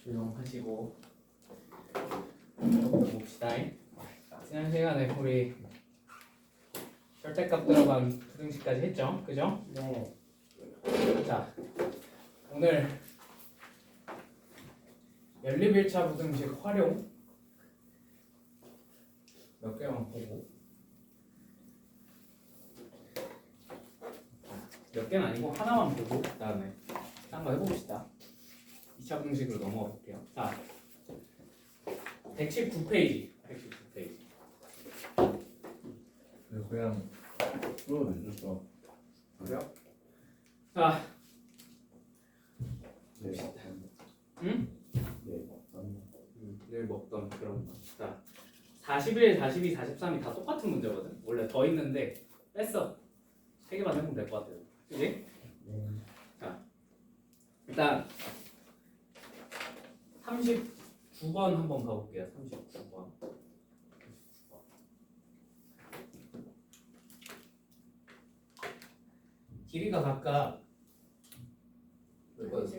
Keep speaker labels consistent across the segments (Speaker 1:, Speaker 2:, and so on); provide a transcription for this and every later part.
Speaker 1: 조용하시고 봅시다. 지난 시간에 우리 절대값 들어간 부등식까지 했죠? 그죠?
Speaker 2: 네.
Speaker 1: 자, 오늘 연립일차 부등식 활용 몇 개만 보고, 몇 개는 아니고 하나만 보고 그 다음에 딴 거 해봅시다. 2차 부등식으로 넘어가 볼게요. 자, 119페이지. 119페이지.
Speaker 2: 그냥 풀어내줬어.
Speaker 1: 그래요? 자,
Speaker 2: 네.
Speaker 1: 응?
Speaker 2: 네.
Speaker 1: 늘 먹던 그런 거. 자, 41, 42, 43이 다 똑같은 문제거든. 원래 더 있는데 뺐어. 3개만 해보면 될 것 같아요. 그지?
Speaker 2: 네.
Speaker 1: 자, 일단 39번 한번 가볼게요. 39번. 길이가 각각 몇 거였어?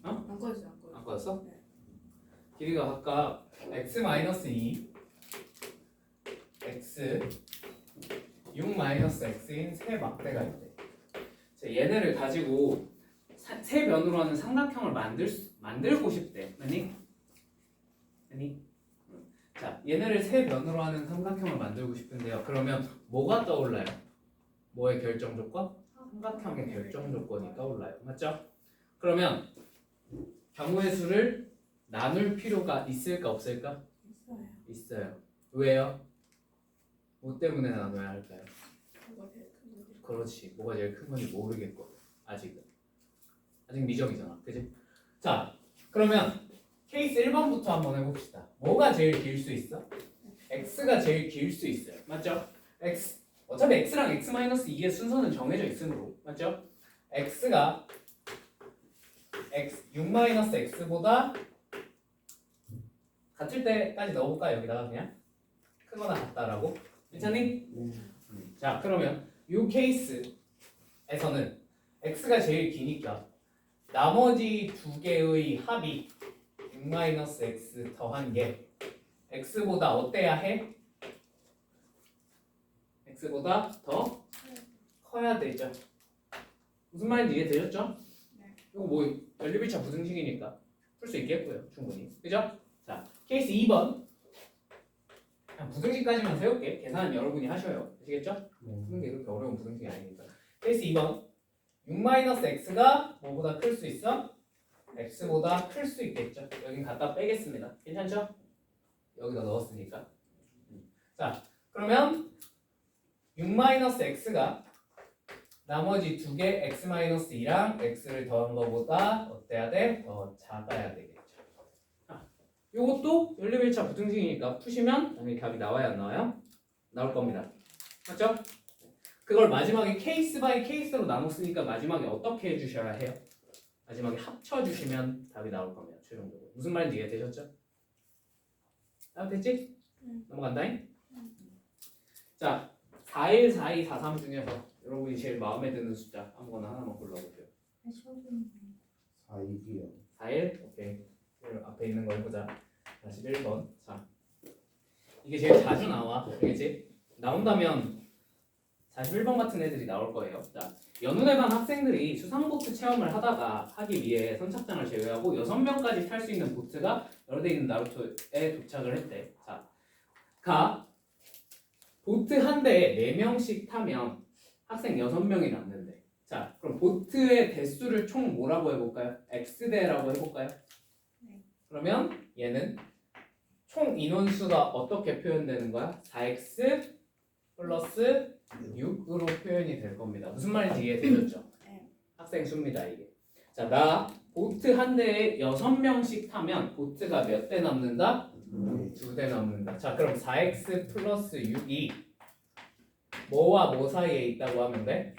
Speaker 3: 안 꺼졌어.
Speaker 1: 안 꺼졌어?
Speaker 3: 네.
Speaker 1: 길이가 각각 x-2, x, 6-x인 세 막대가 있대. 자, 얘네를 가지고 세 변으로 하는 삼각형을 만들고 싶대. 아니? 자, 얘네를 세 변으로 하는 삼각형을 만들고 싶은데요. 그러면 뭐가 떠올라요? 뭐의 결정 조건? 삼각형의 결정 조건이 떠올라요. 맞죠? 그러면 경우의 수를 나눌 필요가 있을까 없을까?
Speaker 3: 있어요.
Speaker 1: 있어요. 왜요? 뭐 때문에 나눠야 할까요?
Speaker 3: 그거 제일 큰 거지.
Speaker 1: 그렇지. 뭐가 제일 큰 건지 모르겠고 아직은. 아직 미정이잖아. 그지? 자, 그러면 케이스 1번부터 한번 해봅시다. 뭐가 제일 길 수 있어? x가 제일 길 수 있어요. 맞죠? x. 어차피 x랑 x-2의 순서는 정해져 있으므로. 맞죠? x가 6-x보다 같을 때까지 넣어볼까? 여기다가 그냥 크거나 같다라고. 괜찮니? 자, 그러면 이 케이스에서는 x가 제일 기니까 나머지 두 개의 합이 6-x 더한 게 x보다 어때야 해? x보다 더 커야 되죠. 무슨 말인지 이해되셨죠?
Speaker 3: 네.
Speaker 1: 이거 뭐 연립일차 부등식이니까 풀 수 있겠고요. 충분히. 그죠? 자, 케이스 2번. 그냥 부등식까지만 세울게. 계산은 여러분이 하셔요. 아시겠죠? 푸는 게 그렇게 어려운 부등식이 아니니까. 케이스 2번. 6-x가 뭐보다 클 수 있어? x보다 클 수 있겠죠. 여긴 갖다 빼겠습니다. 괜찮죠? 여기다 넣었으니까. 자, 그러면 6-x가 나머지 두 개 x-2랑 x를 더한 거보다 어때야 돼? 더 작아야 되겠죠. 자, 요것도 연립일차 부등식이니까 푸시면 당연히 답이 나와야 안 나와요? 나올 겁니다. 맞죠? 그걸 마지막에 케이스 바이 케이스로 나눴으니까 마지막에 어떻게 해주셔야 해요? 마지막에 합쳐주시면 답이 나올 겁니다. 최종적으로. 무슨 말인지 이해되셨죠? 됐지? 넘어간다잉? 자, 41, 42, 43 중에서 여러분이 제일 마음에 드는 숫자 아무거나 하나만 골라보세요.
Speaker 2: 4이기요.
Speaker 1: 41? 오케이. 앞에 있는 거 해보자. 41번. 자, 이게 제일 자주 나와. 알겠지? 나온다면 41번 같은 애들이 나올 거예요. 자, 연운회반 학생들이 수상보트 체험을 하기 위해 선착장을 제외하고 6명까지 탈 수 있는 보트가 여러 대 있는 나루토에 도착을 했대. 자, 보트 한 대에 4명씩 타면 학생 6명이 남는데. 자, 그럼 보트의 대수를 총 뭐라고 해볼까요? x대라고 해볼까요?
Speaker 3: 네.
Speaker 1: 그러면 얘는 총 인원수가 어떻게 표현되는 거야? 4x 플러스 6으로 표현이 될 겁니다. 무슨 말인지 이해되셨죠?
Speaker 3: 네.
Speaker 1: 학생 수입니다, 이게. 자, 나 보트 한 대에 6명씩 타면 보트가 몇 대 남는다? 2대 남는다. 자, 그럼 4x 플러스 6이 뭐와 뭐 사이에 있다고 하면 돼?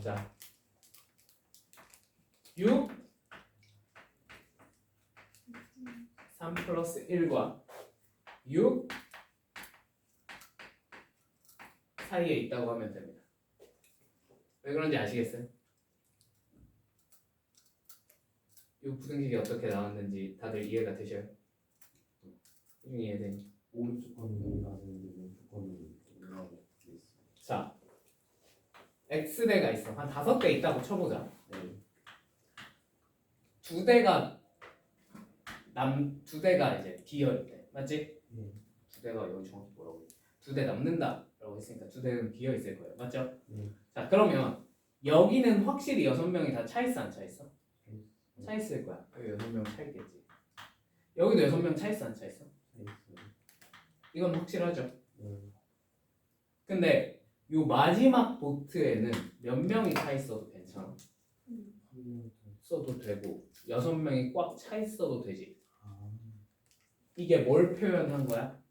Speaker 1: 자, 6 3 플러스 1과 6 사이에 있다고 하면 됩니다. 왜 그런지 아시겠어요? 이 부등식이 어떻게 나왔는지 다들 이해가 되셔요? 나중에 이해되니?
Speaker 2: 오른쪽 거는 나는데 왼쪽 거는 올라가고 있어.
Speaker 1: 자, x대가 있어. 한 5대 있다고 쳐보자.
Speaker 2: 네.
Speaker 1: 두 대가 이제 비어있대. 맞지?
Speaker 2: 네.
Speaker 1: 두 대가 여기 정확히 뭐라고 해? 두 대 남는다 라고 했으니까 두 대는 비어 있을 거예요. 맞죠?
Speaker 2: 네.
Speaker 1: 자, 그러면 여기는 확실히 6명이 다 차 있어 안 차 있어? 차 있을 거야. 여기 6명 차 있겠지. 여기도 6명 차 있어 안 차 있어?
Speaker 2: 네. 있어요.
Speaker 1: 이건 확실하죠.
Speaker 2: 네.
Speaker 1: 근데 요 마지막 보트에는 몇 명이 차 있어도 괜찮아.
Speaker 2: 한 명 더.
Speaker 1: 써도 되고 6명이 꽉 차 있어도 되지.
Speaker 2: 아.
Speaker 1: 이게 뭘 표현한 거야?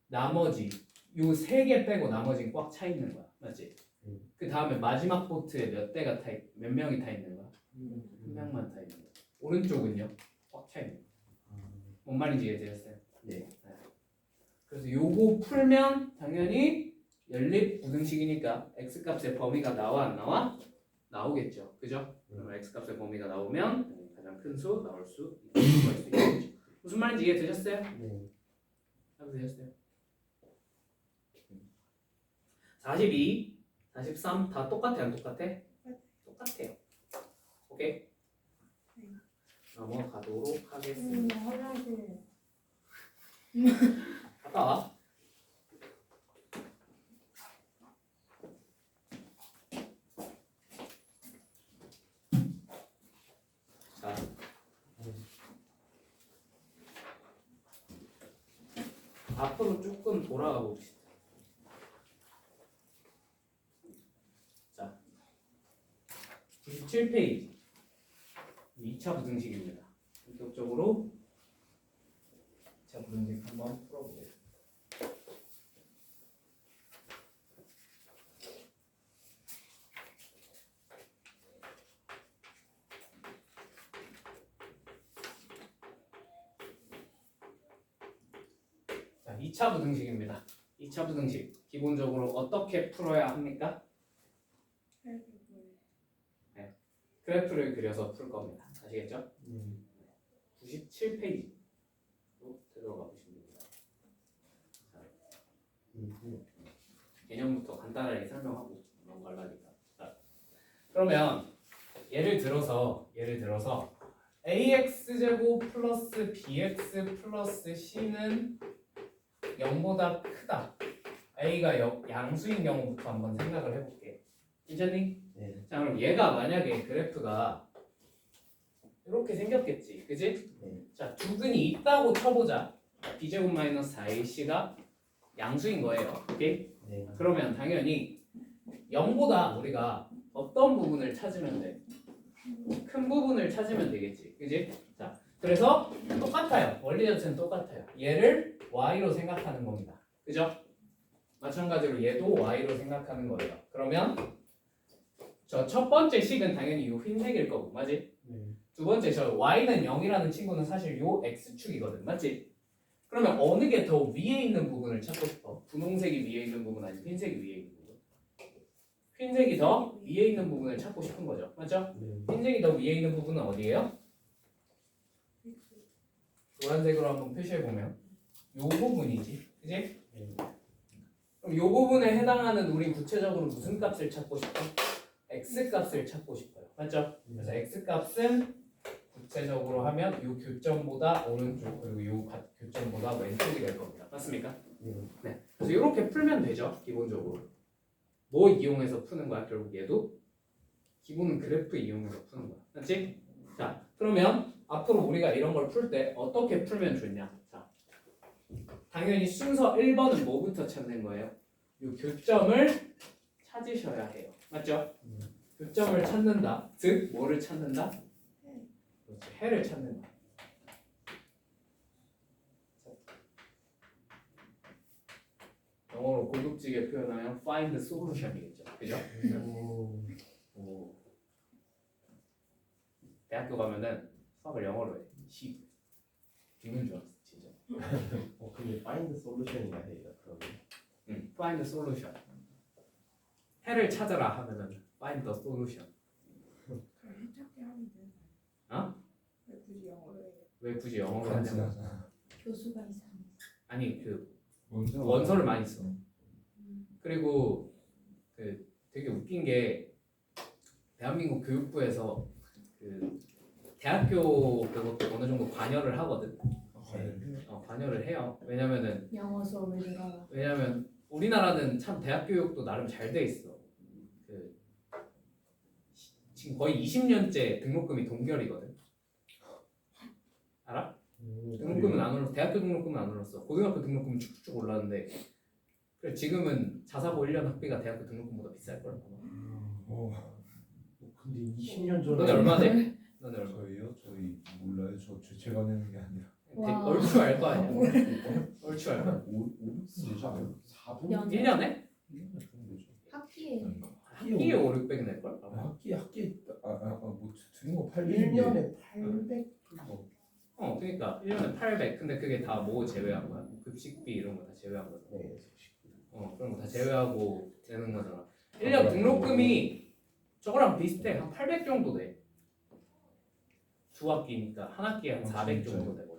Speaker 1: 나머지 요 3개 빼고 나머지는 꽉 차 있는 거야. 맞지? 그 다음에 마지막 보트에 몇 명이 타 있는 거야? 한 명만 타 있는 거야. 오른쪽은요? 꽉 차 있는 거야.
Speaker 2: 아.
Speaker 1: 뭔 말인지 이해되셨어요?
Speaker 2: 네.
Speaker 1: 그래서 요거 풀면 당연히 연립 부등식이니까 x값의 범위가 나와 안 나와? 나오겠죠. 그죠? 그럼 x값의 범위가 나오면 가장 큰 수 나올 수 있겠죠. 무슨 말인지 이해되셨어요?
Speaker 2: 네.
Speaker 1: 답이 되셨어요? 42, 43 다 똑같아 안 똑같아? 똑같아요. 오케이?
Speaker 3: 네.
Speaker 1: 넘어가도록 하겠습니다.
Speaker 3: 화장실.
Speaker 1: 갔다 와. 자, 앞으로 조금 돌아가 봅시다. 자, 97페이지 2차 부등식입니다. 본격적으로 2차 부등식 한번 풀어보겠습니다. 자, 2차 부등식입니다. 2차 부등식 기본적으로 어떻게 풀어야 합니까? 그래프를 그려서 풀 겁니다. 아시겠죠? 97페이지로 들어가 보시면 됩니다. 자, 개념부터 간단하게 설명하고 넘어가려니까. 자, 그러면 예를 들어서 ax 제곱 플러스 bx 플러스 c는 0보다 크다. a가 양수인 경우부터 한번 생각을 해볼게. 괜찮니?
Speaker 2: 네.
Speaker 1: 자, 그럼 얘가 만약에 그래프가 이렇게 생겼겠지, 그지?
Speaker 2: 네.
Speaker 1: 자, 두근이 있다고 쳐보자. b제곱 마이너스 4ac가 양수인 거예요. 오케이?
Speaker 2: 네.
Speaker 1: 그러면 당연히 0보다 우리가 어떤 부분을 찾으면 돼? 큰 부분을 찾으면 되겠지, 그지? 자, 그래서 똑같아요. 원리 자체는 똑같아요. 얘를 y로 생각하는 겁니다. 그죠? 마찬가지로 얘도 y로 생각하는 거예요. 그러면 저 첫 번째 식은 당연히 요 흰색일 거고, 맞지?
Speaker 2: 네.
Speaker 1: 두 번째 저 y는 0이라는 친구는 사실 요 x축이거든, 맞지? 그러면 어느 게 더 위에 있는 부분을 찾고 싶어? 분홍색이 위에 있는 부분 아니면 흰색이 위에 있는 부분? 흰색이 더 위에 있는 부분을 찾고 싶은 거죠, 맞죠?
Speaker 2: 네.
Speaker 1: 흰색이 더 위에 있는 부분은 어디예요? 노란색으로 한번 표시해 보면 요 부분이지, 그지?
Speaker 2: 네.
Speaker 1: 그럼 요 부분에 해당하는 우리 구체적으로 무슨 값을 찾고 싶어? x 값을 찾고 싶어요, 맞죠? 그래서 x 값은 구체적으로 하면 요 교점보다 오른쪽 그리고 요 교점보다 왼쪽이 될 겁니다. 맞습니까?
Speaker 2: 네.
Speaker 1: 네. 그래서 이렇게 풀면 되죠, 기본적으로. 뭐 이용해서 푸는 거야, 결국 얘도? 기본은 그래프 이용해서 푸는 거야, 맞지? 자, 그러면 앞으로 우리가 이런 걸 풀 때 어떻게 풀면 좋냐? 자, 당연히 순서 1번은 뭐부터 찾는 거예요? 요 교점을 찾으셔야 해요. 맞죠? 교점을 찾는다. 즉, 뭐를 찾는다? 그렇지, 해를 찾는다. 영어로 고급지게 표현하면 find solution이겠죠. 그죠? 오. 대학교 가면은 수학을 영어로 해. 시. 죽는 줄 알았어, 진짜.
Speaker 2: 근데 find solution이라 해요. 그러면.
Speaker 1: find solution. 해를 찾아라 하면은 find the solution.
Speaker 3: 그럼 해찾기 하면 돼.
Speaker 1: 왜 굳이 영어로 하냐고.
Speaker 2: 간지나잖아.
Speaker 3: 교수가 이상해.
Speaker 1: 아니 그
Speaker 2: 원서
Speaker 1: 원서를 많이 써. 그리고 그 되게 웃긴 게 대한민국 교육부에서 그 대학교 그것도 어느 정도 관여를 하거든. 관여를 해요.
Speaker 3: 영어 수업을 들어라.
Speaker 1: 왜냐면 우리나라는 참 대학 교육도 나름 잘 돼 있어. 그 지금 거의 20년째 등록금이 동결이거든. 알아? 등록금은 안 올랐어. 대학교 등록금은 안 올랐어. 고등학교 등록금은 쭉쭉 올랐는데 그래 지금은 자사고 1년 학비가 대학교 등록금보다 비쌀 걸.
Speaker 2: 근데 20년 전에
Speaker 1: 너네 얼마 돼? 너네 얼마?
Speaker 2: 저희요? 저희 몰라요. 제가 내는 게 아니라
Speaker 3: 와.
Speaker 1: 얼추 알 거 아니야. 얼추 알 거야.
Speaker 2: 500 되지 않아요? 4분?
Speaker 3: 연-
Speaker 1: 1년에?
Speaker 3: 학기에
Speaker 1: 학기에 5, 600 낼 걸?
Speaker 2: 학기 뭐 드린 거
Speaker 4: 1년에 800
Speaker 1: 그러니까 1년에 800. 근데 그게 다 뭐 제외한 거야? 급식비 이런 거 다 제외한 거잖아.
Speaker 4: 네.
Speaker 1: 그런 거 다 제외하고 되는 거잖아. 1년 등록금이 저거랑 비슷해. 한 800 정도 돼. 두 학기니까 한 학기에 한 400 정도 되거든.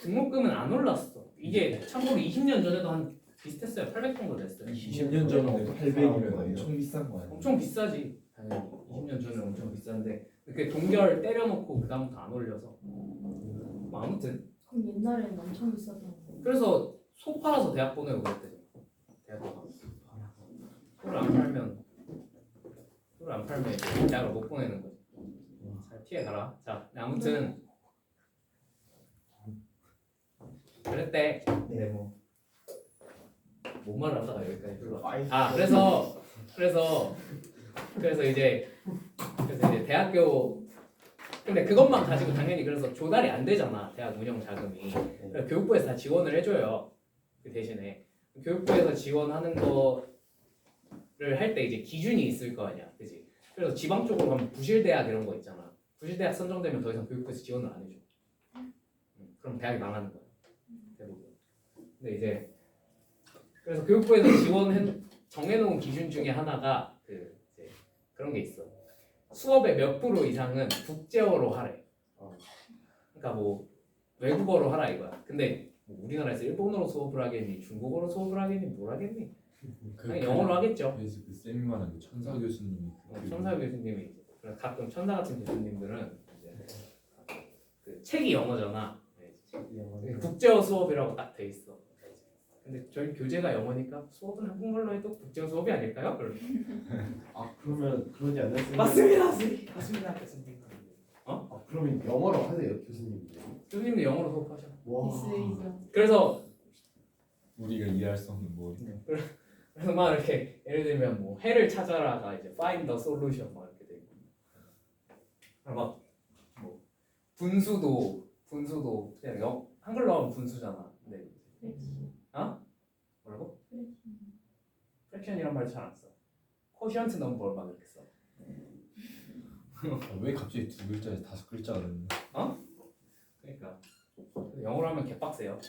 Speaker 1: 등록금은 안 올랐어. 이게 참고로 20년 전에도 한 비슷했어요. 800 정도 됐어요.
Speaker 2: 20년 전에 800이면 엄청 비싼 거 아니에요?
Speaker 1: 엄청 비싸지. 당연히 20년 전에 엄청 비싼데 그게 동결 때려놓고 그다음부터 안 올려서 뭐 아무튼
Speaker 3: 그럼 옛날에는 엄청 비쌌던 거.
Speaker 1: 그래서 소 팔아서 대학 보내고 그랬대. 대학 가서 소를 안 팔면 이제 대학을 못 보내는 거지. 잘 피해 가라. 자 아무튼 그랬대.
Speaker 4: 네.
Speaker 1: 뭔 말을 하다가 여기까지 들어와.
Speaker 4: 아이,
Speaker 1: 그래서 이제 대학교 근데 그것만 가지고 당연히 그래서 조달이 안 되잖아. 대학 운영 자금이. 그래서 교육부에서 다 지원을 해줘요. 그 대신에 교육부에서 지원하는 거를 할 때 이제 기준이 있을 거 아니야, 그지? 그래서 지방 쪽으로 가면 부실대학 이런 거 있잖아. 부실대학 선정되면 더 이상 교육부에서 지원을 안 해줘. 그럼 대학이 망하는 거야, 대부분. 근데 이제 그래서 교육부에서 정해놓은 기준 중에 하나가 이제 그런 게 있어. 수업의 몇 프로 이상은 국제어로 하래. 그러니까 뭐 외국어로 하라 이거야. 근데 뭐 우리나라에서 일본어로 수업을 하겠니, 중국어로 수업을 하겠니, 뭘 하겠니? 그냥 영어로 하겠죠.
Speaker 2: 그래서 그 쌤이 말한 그 천사 교수님이
Speaker 1: 천사 교수님이 이제 가끔 천사 같은 교수님들은 이제 그 책이 영어잖아. 국제어 수업이라고 딱 돼 있어. 근데 저희 교재가 영어니까 수업은 한국말로 해도 국제어 수업이 아닐까요?
Speaker 4: 그러면 그러지 않았어요?
Speaker 1: 맞습니다, 교수님.
Speaker 4: 그러면 영어로 하세요, 교수님.
Speaker 1: 교수님도 영어로 수업하셔.
Speaker 4: 와.
Speaker 3: 있으이죠.
Speaker 1: 그래서
Speaker 2: 우리가 이해할 수 없는 뭐
Speaker 1: 그래서 막 이렇게 예를 들면 뭐 해를 찾아라가 이제 find the solution 막 이렇게 되고 막뭐 분수도 그냥 한글로 하면 분수잖아. 근데 뭐라고? 프랙션이란 말 잘 안 써. 코션트 넘버 막 이렇게 써.
Speaker 2: 왜 갑자기 두 글자에 5글자가 됐나?
Speaker 1: 그러니까 영어로 하면 개빡세요.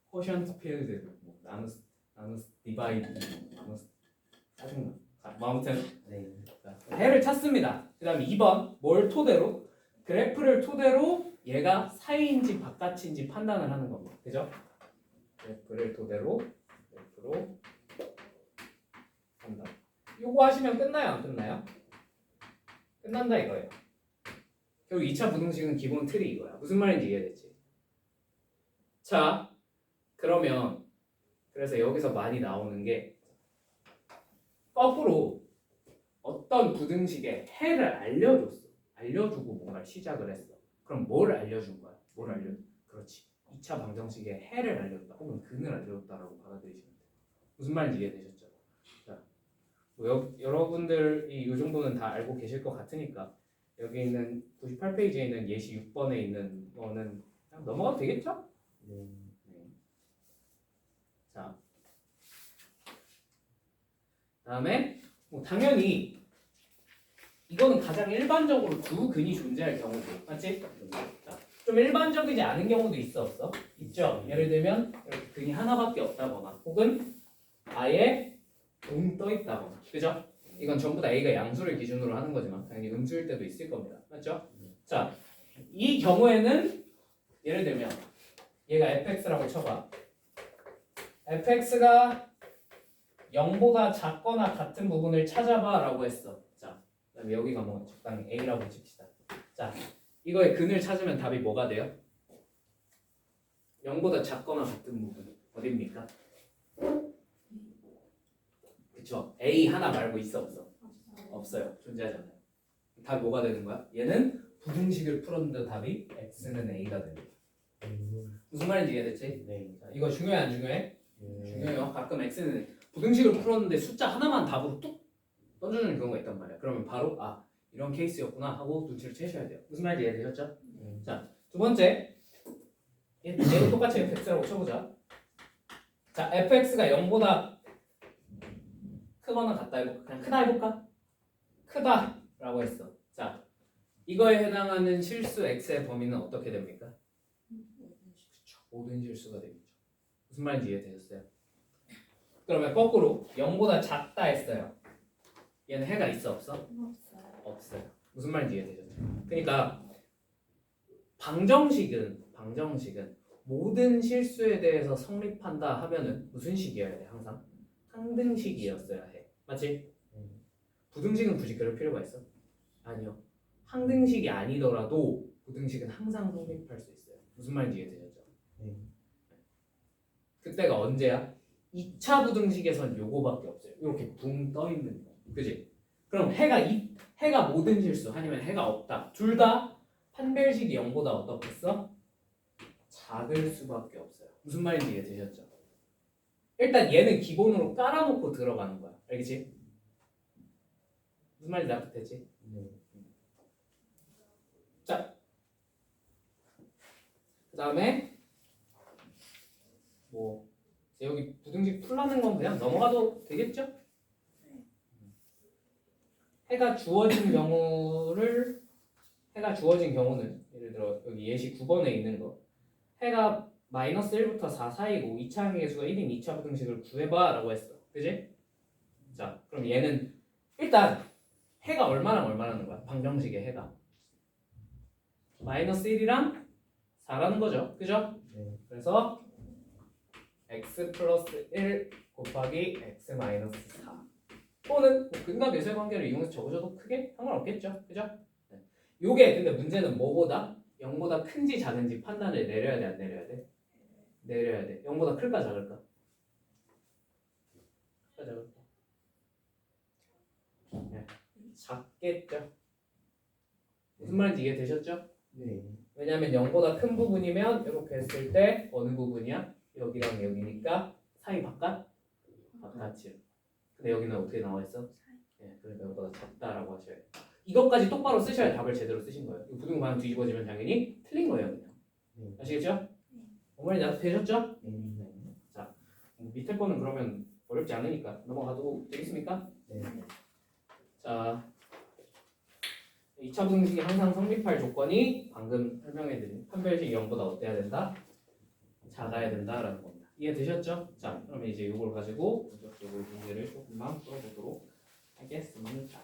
Speaker 1: 코션트 필드 뭐 나누스 디바이드 나누스 짜증나. 뭐 아무튼
Speaker 4: 네.
Speaker 1: 자, 해를 찾습니다. 그다음에 2번 뭘 토대로? 그래프를 토대로 얘가 사이인지 바깥인지 판단을 하는 겁니다. 그죠? 그래프를 토대로 그래프로 판단. 요거 하시면 끝나요, 안 끝나요? 끝난다 이거예요. 결국 2차 부등식은 기본 틀이 이거야. 무슨 말인지 이해됐지? 자, 그러면 그래서 여기서 많이 나오는 게 거꾸로 어떤 부등식의 해를 알려주고 뭔가를 시작을 했어. 그럼 뭘 알려준 거야? 그렇지. 2차 방정식의 해를 알려줬다 혹은 근을 알려줬다라고 받아들이시면 돼요. 무슨 말인지 이해되셨죠? 자, 뭐 여러분들이 이 정도는 다 알고 계실 것 같으니까 여기 있는 98페이지에 있는 예시 6번에 있는 거는 그냥 넘어가도 되겠죠?
Speaker 4: 네.
Speaker 1: 자, 다음에 뭐 당연히 이거는 가장 일반적으로 두 근이 존재할 경우도 맞지? 자, 좀 일반적이지 않은 경우도 있어 없어? 있죠. 예를 들면 이렇게 근이 하나밖에 없다거나 혹은 아예 붕 떠 있다거나 그죠? 이건 전부 다 A가 양수를 기준으로 하는 거지만 당연히 음수일 때도 있을 겁니다. 맞죠? 자, 이 경우에는 예를 들면 얘가 fx라고 쳐봐. fx가 0보다 작거나 같은 부분을 찾아봐 라고 했어. 자, 그다음에 여기가 뭐 적당히 a라고 칩시다. 자, 이거의 근을 찾으면 답이 뭐가 돼요? 0보다 작거나 같은 부분 어디입니까? 그쵸? a 하나 말고 있어 없어? 없어요. 존재하잖아요. 답이 뭐가 되는 거야? 얘는 부등식을 풀었는데 답이 x는 a가 됩니다. 무슨 말인지 이해됐지?
Speaker 4: 네.
Speaker 1: 자, 이거 중요해 안 중요해?
Speaker 4: 네.
Speaker 1: 중요해요. 가끔 x는 부등식을 풀었는데 숫자 하나만 답으로 뚝 던져주는 경우가 있단 말이야. 그러면 바로 아 이런 케이스였구나 하고 눈치를 채셔야 돼요. 무슨 말인지 이해되셨죠? 자, 두 번째 얘도 똑같이 fx라고 쳐보자. 자, fx가 0보다 크거나 같다 해볼까? 그냥 크다 해볼까? 크다라고 했어. 자, 이거에 해당하는 실수 x의 범위는 어떻게 됩니까? 그쵸, 모든 실수가 되겠죠. 무슨 말인지 이해되셨어요? 그러면 거꾸로 0보다 작다 했어요. 얘는 해가 있어 없어?
Speaker 3: 없어요.
Speaker 1: 없어요. 무슨 말인지 이해되셨죠? 그러니까 방정식은 모든 실수에 대해서 성립한다 하면은 무슨 식이어야 돼? 항상 항등식이었어야 해. 맞지? 부등식은 굳이 그럴 필요가 있어? 아니요. 항등식이 아니더라도 부등식은 항상 성립할 수 있어요. 무슨 말인지 이해되셨죠? 그때가 언제야? 2차 부등식에선 요거밖에 없어요. 이렇게 붕 떠 있는 거. 그지? 그럼 해가 모든 실수 아니면 해가 없다. 둘 다 판별식이 0보다 어떻겠어? 작을 수밖에 없어요. 무슨 말인지 이해되셨죠? 일단 얘는 기본으로 깔아놓고 들어가는 거야. 알겠지? 무슨 말인지 납득되지?
Speaker 4: 네.
Speaker 1: 자, 그 다음에 뭐 이제 여기 부등식 풀라는 건 그냥 넘어가도 되겠죠? 해가 주어진 경우는 예를 들어 여기 예시 9번에 있는 거 해가 마이너스 1부터 4 사이고 2차 항의 개수가 1인 2차 부등식을 구해봐 라고 했어. 그지? 자, 그럼 얘는 일단 해가 얼마랑 얼마라는 거야? 방정식의 해가 마이너스 1이랑 4라는 거죠. 그죠?
Speaker 4: 네.
Speaker 1: 그래서 x 플러스 1 곱하기 x 마이너스 4 또는 뭐 근과 계수의 관계를 이용해서 적어줘도 크게 상관없겠죠. 그죠? 네. 요게 근데 문제는 뭐보다 0보다 큰지 작은지 판단을 내려야 돼 안 내려야 돼? 내려야 돼. 0보다 클까 작을까? 클까 작을까? 네. 작겠죠. 무슨 말인지 이해되셨죠?
Speaker 4: 네.
Speaker 1: 왜냐하면 0보다 큰 부분이면 이렇게 했을 때 어느 부분이야? 여기랑 여기니까 사이 바깥이요. 근데 여기는 어떻게 나와 있어? 예, 그러니까 이거보다 작다라고 하셔야 돼요. 이것까지 똑바로 쓰셔야 답을 제대로 쓰신 거예요. 이 부등 방향 뒤집어지면 당연히 틀린 거예요, 그냥.
Speaker 4: 네.
Speaker 1: 아시겠죠? 어머니 나도 되셨죠?
Speaker 4: 네.
Speaker 1: 자, 밑에 거는 그러면 어렵지 않으니까 넘어가도 되겠습니까?
Speaker 4: 네.
Speaker 1: 자, 2차 부등식이 항상 성립할 조건이 방금 설명해드린 판별식 0보다 어때야 된다? 작아야 된다라는 겁니다. 이해되셨죠? 자, 그러면 이제 이걸 가지고 본격적으로 문제를 조금만 풀어보도록 하겠습니다.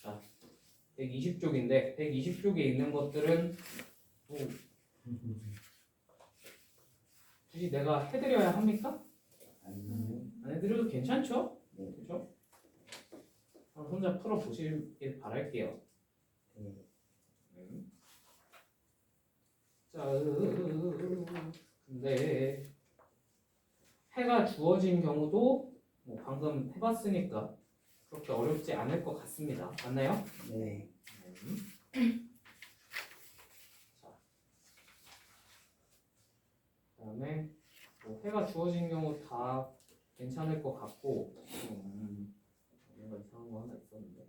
Speaker 1: 자, 120쪽인데 120쪽에 있는 것들은 뭐 굳이 내가 해드려야 합니까?
Speaker 4: 아니요.
Speaker 1: 안 해드려도 괜찮죠?
Speaker 4: 네.
Speaker 1: 그렇죠? 한번 혼자 풀어보시길 바랄게요.
Speaker 4: 네.
Speaker 1: 자, 근데 해가 주어진 경우도 뭐 방금 해봤으니까 그렇게 어렵지 않을 것 같습니다. 맞나요?
Speaker 4: 네.
Speaker 1: 자, 그다음에 뭐 해가 주어진 경우 다 괜찮을 것 같고 뭔가 이상한 거 하나 있었는데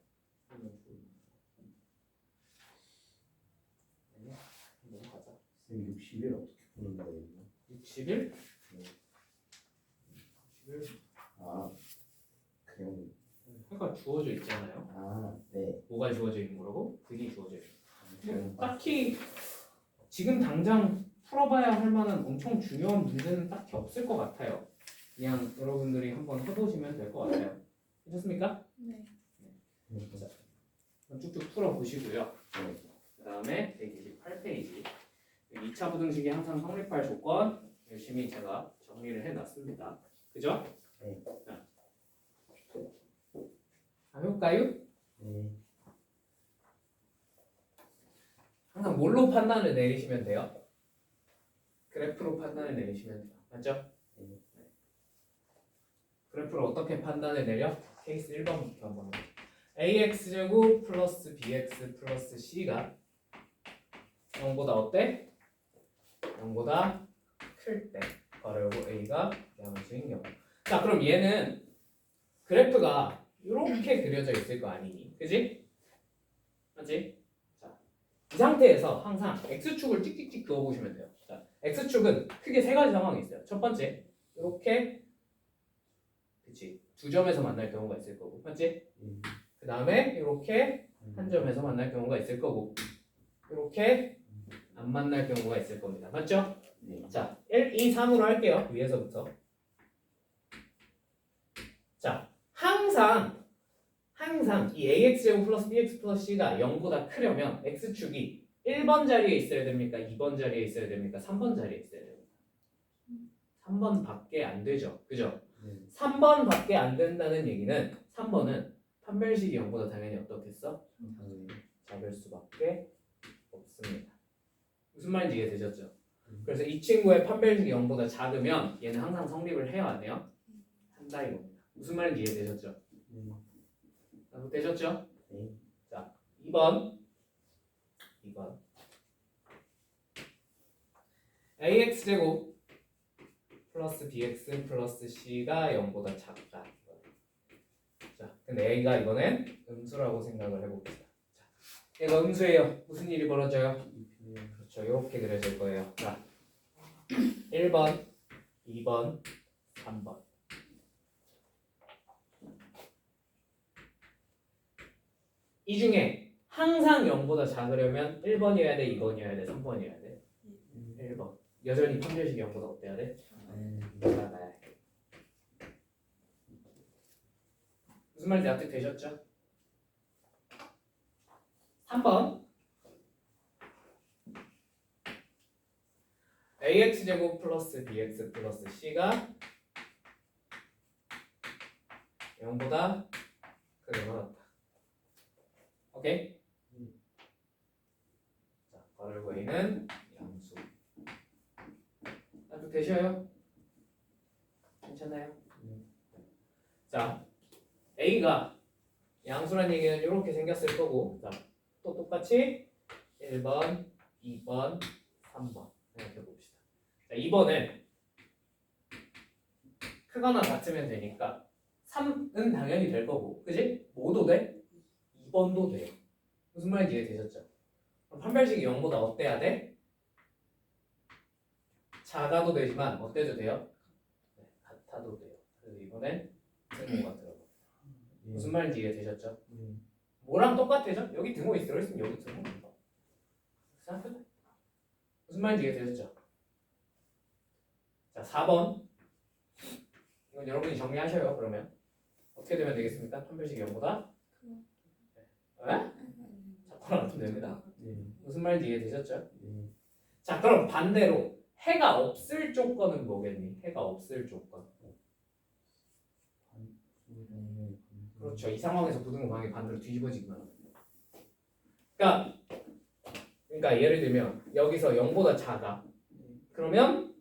Speaker 1: 네, 넘어가자.
Speaker 4: 쌤 60일 어떻게 푸는 거예요?
Speaker 1: 60일?
Speaker 4: 네.
Speaker 1: 60일?
Speaker 4: 아, 그냥
Speaker 1: 해가 주어져 있잖아요.
Speaker 4: 아, 네.
Speaker 1: 뭐가 주어져 있는 거라고? 득이 주어져 있는 거.
Speaker 4: 그냥
Speaker 1: 딱히 지금 당장 풀어봐야 할 만한 엄청 중요한 문제는 딱히 없을 것 같아요. 그냥 여러분들이 한번 해보시면 될 것 같아요. 괜찮습니까?
Speaker 3: 네.
Speaker 1: 쭉쭉 풀어보시고요. 그 다음에 128페이지 2차 부등식이 항상 성립할 조건 열심히 제가 정리를 해놨습니다. 그죠?
Speaker 4: 네.
Speaker 1: 자, 해볼까요?
Speaker 4: 네.
Speaker 1: 항상 뭘로 판단을 내리시면 돼요? 그래프로 판단을 내리시면 돼요. 맞죠?
Speaker 4: 네.
Speaker 1: 그래프를 어떻게 판단을 내려? 케이스 1번부터 한번 해보죠. ax제곱 플러스 bx 플러스 c가 0보다 어때? 0보다 클 때 가려고 a가 양수인 경우. 자, 그럼 얘는 그래프가 이렇게 그려져 있을 거 아니니? 그지? 맞지? 자, 이 상태에서 항상 x축을 찍찍찍 그어보시면 돼요. 자, x축은 크게 세 가지 상황이 있어요. 첫 번째, 이렇게 그치? 두 점에서 만날 경우가 있을 거고, 맞지? 그 다음에 이렇게 한 점에서 만날 경우가 있을 거고, 이렇게 안 만날 경우가 있을 겁니다. 맞죠?
Speaker 4: 네.
Speaker 1: 자, 1, 2, 3으로 할게요. 위에서부터. 자, 항상 이 ax제곱 플러스 bx 플러스 c가 0보다 크려면 x축이 1번 자리에 있어야 됩니까? 2번 자리에 있어야 됩니까? 3번 자리에 있어야 됩니까? 3번 밖에 안 되죠. 그죠?
Speaker 4: 네.
Speaker 1: 3번 밖에 안 된다는 얘기는 3번은 판별식이 0보다 당연히 어떻겠어? 작을 수밖에 없습니다. 무슨 말인지 이해되셨죠? 그래서 이 친구의 판별식이 0보다 작으면 얘는 항상 성립을 해야 안 해요? 한다 이겁니다. 무슨 말인지 이해되셨죠? 되셨죠?
Speaker 4: 네.
Speaker 1: 자, 2번 ax제곱 플러스 bx 플러스 c가 0보다 작다. 자, 근데 a가 이거는 음수라고 생각을 해봅시다. 자, 얘가 음수예요. 무슨 일이 벌어져요? 그렇죠. 이렇게 그려질 거예요. 자, 1번, 2번, 3번. 이 중에 항상 0보다 작으려면 1번이어야 돼, 2번이어야 돼, 3번이어야 돼. 1번. 여전히 판별식이 0보다 어때야 돼? 작아야 돼. 무슨 말인지 납득되셨죠? 3번. ax제곱 플러스 bx 플러스 c가 0보다 크게 나왔다. 오케이? 자, 가로 a는 양수. 납득되셔요? 괜찮아요? 자, a가 양수란 얘기는 이렇게 생겼을 거고, 자, 또 똑같이 1번, 2번, 3번 생각해 봅시다. 자, 2번은 크거나 같으면 되니까 3은 당연히 될 거고, 그지? 뭐도 돼? 2번도 돼요. 무슨 말인지 이해되셨죠? 그럼 판별식이 0보다 어때야 돼? 작아도 되지만 어때도 돼요? 네, 같아도 돼요. 그래서 이번엔 등호가 들어가. 무슨 말인지 이해되셨죠? 뭐랑 똑같아죠? 여기 등호 들어있으면 여기 등호 생각해봐. 무슨 말인지 이해되셨죠? 자, 4번. 이건 여러분이 정리하셔요. 그러면 어떻게 되면 되겠습니까? 판별식이 0보다 자꾸만 안 됩니다. 무슨 말인지 이해되셨죠? 자, 그럼 반대로 해가 없을 조건은 뭐겠니? 해가 없을 조건. 그렇죠. 이 상황에서 부등호 방향이 반대로 뒤집어지기만 합니다. 그러니까 예를 들면 여기서 0보다 작아. 그러면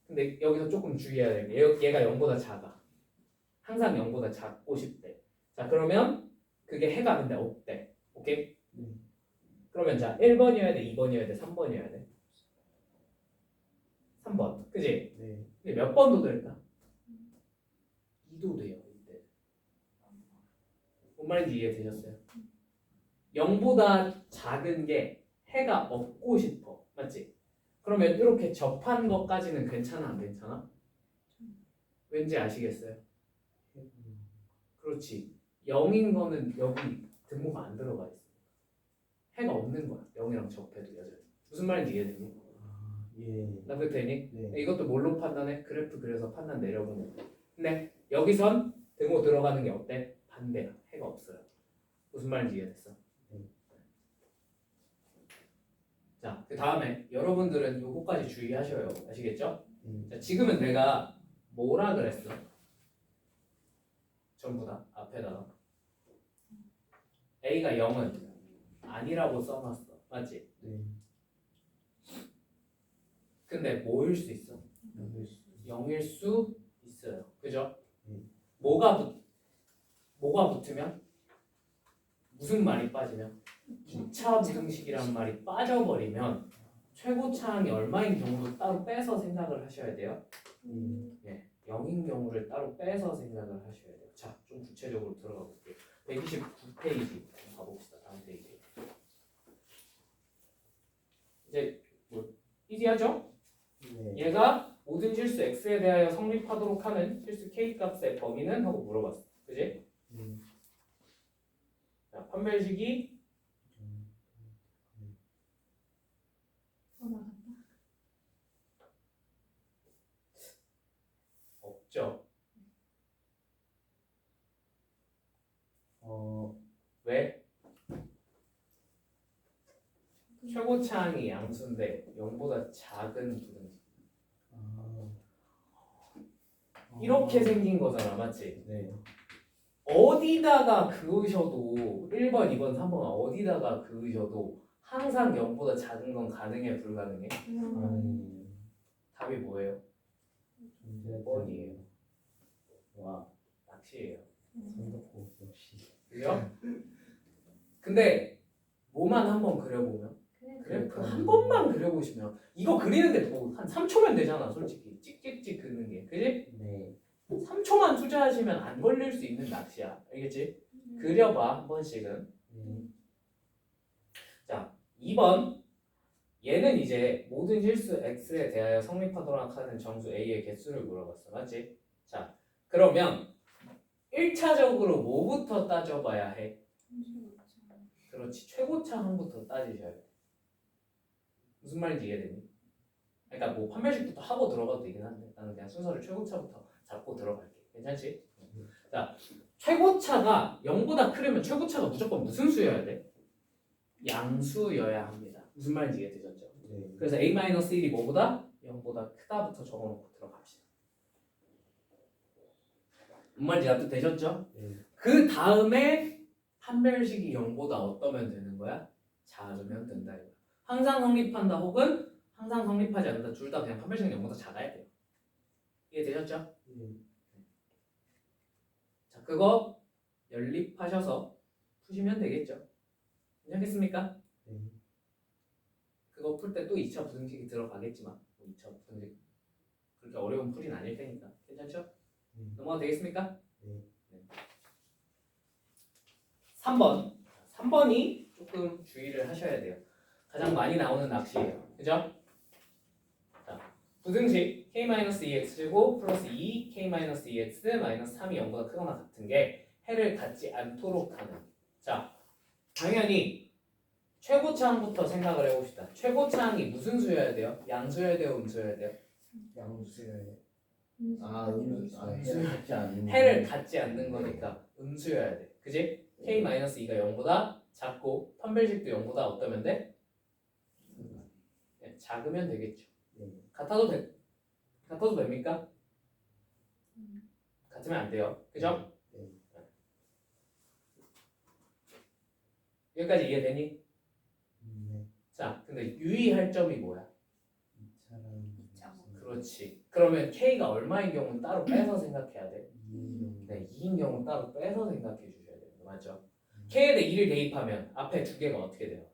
Speaker 1: 근데 여기서 조금 주의해야 될 게 얘가 0보다 작아. 항상 0보다 작고 싶대. 자, 그러면 그게 해가 근데 없대. 오케이? 그러면 자, 1번이어야 돼, 2번이어야 돼, 3번이어야 돼. 3번. 그지? 근데 몇 번도 될까? 2도 돼요. 이때. 뭔 말인지 이해되셨어요? 0보다 작은 게 해가 없고 싶어. 맞지? 그러면 이렇게 접한 것까지는 괜찮아, 안 괜찮아? 왠지 아시겠어요? 그렇지. 0인 거는 여기 등호가 안 들어가 있어. 해가 없는 거야. 0이랑 접해도 여전히. 무슨 말인지 이해되니?
Speaker 4: 예.
Speaker 1: 나그 되니?
Speaker 4: 네.
Speaker 1: 이것도 뭘로 판단해? 그래프 그려서 판단 내려보는 거. 근데 여기선 등호 들어가는 게 어때? 반대야. 해가 없어요. 무슨 말인지 이해됐어? 자, 그 다음에 여러분들은 요거까지 주의하셔요. 아시겠죠? 자, 지금은 내가 뭐라 그랬어? 전부 다 앞에다가 A가 0은 아니라고 써놨어. 맞지?
Speaker 4: 네.
Speaker 1: 근데 뭐일 수 있어?
Speaker 4: 여기
Speaker 1: 0일 수 있어요. 그죠?
Speaker 4: 음.
Speaker 1: 뭐가 붙으면? 무슨 말이 빠지면? 2차 부등식이란 말이 빠져버리면 최고차항이 얼마인 경우도 따로 빼서 생각을 하셔야 돼요. 예, 0인 경우를 따로 빼서 생각을 하셔야 돼요. 자, 좀 구체적으로 들어가 볼게요. 129페이지 가봅시다. 다음 페이지. 이제 뭐 이지하죠?
Speaker 4: 네.
Speaker 1: 얘가 모든 실수 x에 대하여 성립하도록 하는 실수 k 값의 범위는? 하고 물어봤어. 그지? 자, 판별식이
Speaker 3: 나간다.
Speaker 1: 없죠.
Speaker 4: 어.
Speaker 1: 왜? 최고차항이 양수인데 0보다 작은 부등식.
Speaker 4: 아.
Speaker 1: 이렇게 생긴 거잖아. 맞지?
Speaker 4: 네.
Speaker 1: 어디다가 그으셔도 1번, 2번, 3번 어디다가 그으셔도 항상 0보다 작은 건 가능해? 불가능해?
Speaker 4: 아니.
Speaker 1: 답이 뭐예요?
Speaker 4: 존재
Speaker 1: 5번이에요.
Speaker 4: 와.
Speaker 1: 낚시예요.
Speaker 4: 선덕고 역시.
Speaker 1: 그죠? 근데 뭐만 한번 그려보면 그래프 한 번만 그려보시면 이거 그리는데 뭐 한 3초면 되잖아. 솔직히 찍찍찍 그리는 게. 그지?
Speaker 4: 네.
Speaker 1: 3초만 투자하시면 안 걸릴 수 있는 낚시야. 알겠지? 그려봐 한 번씩은.
Speaker 4: 네.
Speaker 1: 자, 2번. 얘는 이제 모든 실수 x에 대하여 성립하도록 하는 정수 a의 개수를 물어봤어. 맞지? 자, 그러면 1차적으로 뭐부터 따져봐야 해? 그렇지. 최고차항부터 따지셔야 돼. 무슨 말인지 이해되니? 그러니까 뭐 판별식부터 하고 들어가도 되긴 한데 나는 그냥 순서를 최고차부터 잡고 들어갈게. 괜찮지? 자, 최고차가 0보다 크려면 최고차가 무조건 무슨 수여야 돼? 양수여야 합니다. 무슨 말인지 이해되셨죠?
Speaker 4: 네.
Speaker 1: 그래서 a-1이 뭐보다? 0보다 크다부터 적어놓고 들어갑시다. 무슨 말인지 납득되셨죠?
Speaker 4: 네.
Speaker 1: 그 다음에 판별식이 0보다 어떠면 되는 거야? 작으면 된다 이거야. 항상 성립한다 혹은 항상 성립하지 않는다. 둘 다 그냥 판별식이 0보다 작아야 돼요. 이해되셨죠?
Speaker 4: 네.
Speaker 1: 자, 그거 연립하셔서 푸시면 되겠죠? 괜찮겠습니까?
Speaker 4: 네.
Speaker 1: 그거 풀 때 또 2차 부등식이 들어가겠지만 2차 부등식 그렇게 어려운 풀이는 아닐 테니까 괜찮죠? 넘어가도 되겠습니까?
Speaker 4: 네.
Speaker 1: 3번 3번이 조금 주의를 하셔야 돼요. 가장 많이 나오는 낚시예요. 그죠? 자, 부등식 k-2x제곱 플러스 2 k-2x 마이너스 3이 0보다 크거나 같은 게 해를 갖지 않도록 하는. 자, 당연히 최고차항부터 생각을 해봅시다. 최고차항이 무슨 수여야 돼요? 양수여야 돼요? 음수여야 돼요?
Speaker 4: 양수에
Speaker 3: 음.
Speaker 4: 해를 갖지 않는
Speaker 1: 해를 갖지 않는 거니까 음수여야 돼. 그지? k-2가 0보다 작고 판별식도 0보다 어떠면 돼? 네, 작으면 되겠죠.
Speaker 4: 네.
Speaker 1: 같아도 됩니까? 같으면 안 돼요. 그죠?
Speaker 4: 네.
Speaker 1: 여기까지 이해되니?
Speaker 4: 네.
Speaker 1: 자, 근데 유의할 점이 뭐야?
Speaker 4: 이차랑
Speaker 1: 그렇지. 그러면 k가 얼마인 경우는 따로 빼서 생각해야 돼.
Speaker 4: 2인
Speaker 1: 네, 2인 경우 따로 빼서 생각해 주셔야 돼요. 맞죠? k에 대해 2를 대입하면 앞에 두 개가 어떻게 돼요?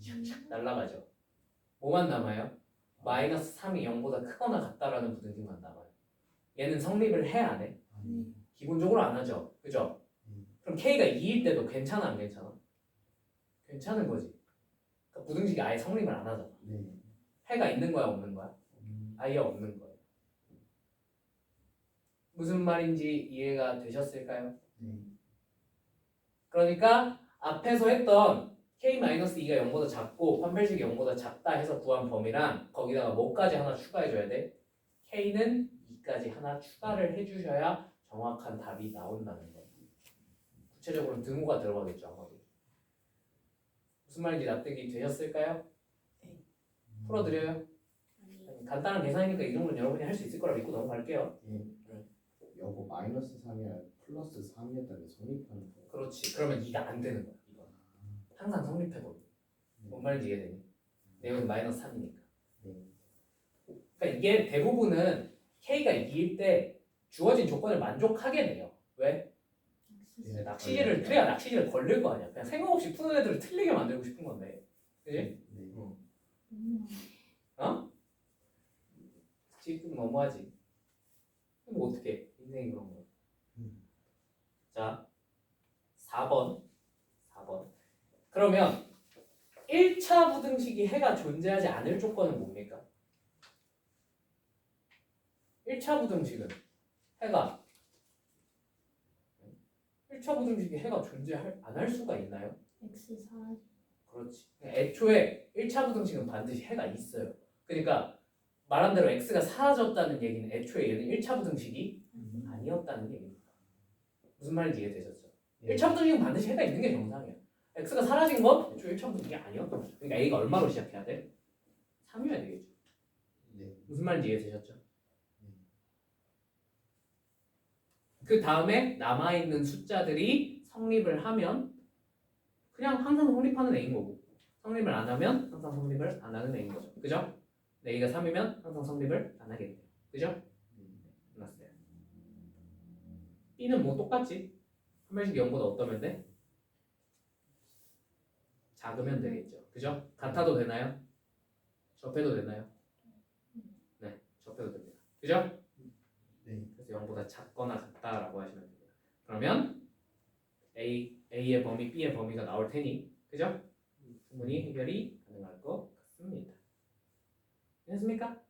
Speaker 1: 샥샥 날라가죠. 뭐만 남아요? 마이너스 3이 0보다 크거나 같다라는 부등식만 남아요. 얘는 성립을 해 안 해?
Speaker 4: 아니.
Speaker 1: 기본적으로 안 하죠. 그죠? 그럼 k가 2일 때도 괜찮아 안 괜찮아? 괜찮은 거지. 그러니까 부등식이 아예 성립을 안 하잖아.
Speaker 4: 네.
Speaker 1: 해가 있는 거야 없는 거야? 아예 없는 거예요. 무슨 말인지 이해가 되셨을까요?
Speaker 4: 네.
Speaker 1: 그러니까 앞에서 했던 k-2가 0보다 작고 380이 0보다 작다 해서 구한 범위랑 거기다가 뭐까지 하나 추가해줘야 돼? k는 2까지 하나 추가를 해주셔야 정확한 답이 나온다는 거예요. 구체적으로는 등호가 들어가겠죠 아마도. 무슨 말인지 납득이 되셨을까요? 풀어드려요? 간단한 계산이니까 이 정도는 여러분이 할 수 있을 거라 믿고 넘어갈게요.
Speaker 2: 여보 마이너스 3이 아니라 플러스 3이었다면 성립하는 거.
Speaker 1: 그렇지. 그러면 2가 안 되는 거야. 이건 항상 성립해버려. 뭔 말인지 이해되니? 내용은 마이너스 3이니까. 그러니까 이게 대부분은 k가 2일 때 주어진 조건을 만족하게 돼요. 왜?
Speaker 2: 예.
Speaker 1: 낚시질을 그래야 낚시질을 걸릴 거 아니야. 그냥 생각 없이 푸는 애들을 틀리게 만들고 싶은 건데. 그지?
Speaker 2: 네.
Speaker 1: 어? 지금 너무하지. 뭐 어떻게 해? 인생이 그런 거. 자, 4번. 그러면 1차 부등식이 해가 존재하지 않을 조건은 뭡니까? 1차 부등식은 해가 1차 부등식이 해가 존재할 안 할 수가 있나요?
Speaker 3: X 사라지.
Speaker 1: 그렇지. 애초에 1차 부등식은 반드시 해가 있어요. 그러니까 말한 대로 x가 사라졌다는 얘기는 애초에 얘는 1차 부등식이 아니었다는 얘기입니다. 무슨 말인지 이해되셨죠? 1차 부등식은 반드시 해가 있는 게 정상이야. x가 사라진 건 애초에 1차 부등식이 아니었던 거죠. 그러니까 a가 얼마로 시작해야 돼? 3이어야 되겠죠.
Speaker 2: 네.
Speaker 1: 무슨 말인지 이해되셨죠? 그 다음에 남아있는 숫자들이 성립을 하면 그냥 항상 성립하는 A인 거고 성립을 안 하면 항상 성립을 안 하는 A인 거죠. 그죠? A가 3이면 항상 성립을 안 하게 돼요. 그죠? 끝났어요. B는 뭐 똑같지? 한 발씩 0보다 어떠면 돼? 작으면 되겠죠. 그죠? 같아도 되나요? 접해도 되나요? 네, 접해도 됩니다. 그죠?
Speaker 2: 네.
Speaker 1: 그래서 0보다 작거나 같다라고 하시면 됩니다. 그러면 A의 범위, B의 범위가 나올 테니, 그죠? 충분히 해결이 가능할 것 같습니다. 됐습니까?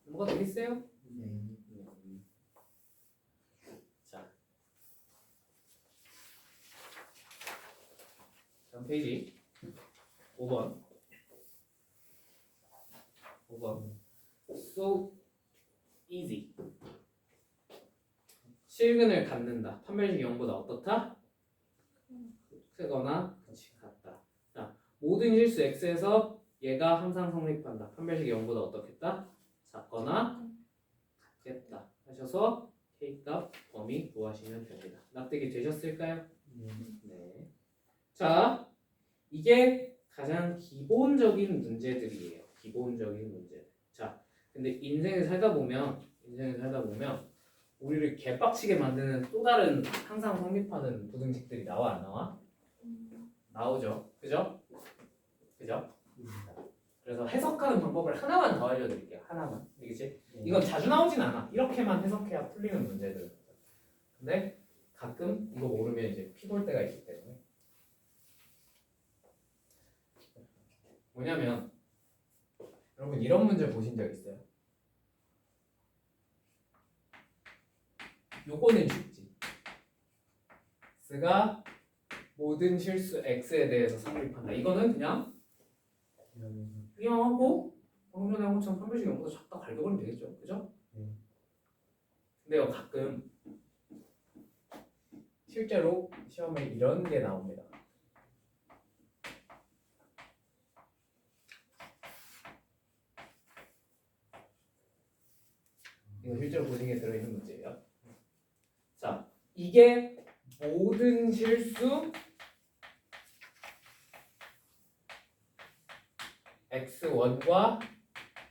Speaker 1: 뭐가 되겠어요? 자, 다음 페이지 5번. So easy. 실근을 갖는다. 판별식이 0보다 어떻다? 크거나 같다. 자, 모든 실수 x에서 얘가 항상 성립한다. 판별식이 0보다 어떻겠다? 작거나 같겠다. 하셔서 k값 범위 구하시면 됩니다. 납득이 되셨을까요? 네. 자, 이게 가장 기본적인 문제들이에요. 기본적인 문제. 자, 근데 인생을 살다 보면 우리를 개빡치게 만드는 또 다른 항상 성립하는 부등식들이 나와 안 나와? 나오죠. 그죠? 그래서 해석하는 방법을 하나만 더 알려드릴게요. 하나만. 알겠지? 이건 자주 나오진 않아. 이렇게만 해석해야 풀리는 문제들. 근데 가끔 이거 모르면 이제 피 볼 때가 있기 때문에. 뭐냐면 여러분 이런 문제 보신 적 있어요? 요거는 쉽지. x가 모든 실수 x에 대해서 성립한다. 이거는 그냥 하고 방금 전에 한 것처럼 판별식 0보다 작다 갈겨버리면 되겠죠. 그죠? 근데요 가끔 실제로 시험에 이런 게 나옵니다. 이거 실제로 고딩에 들어있는 문제예요. 자, 이게 모든 실수 x1과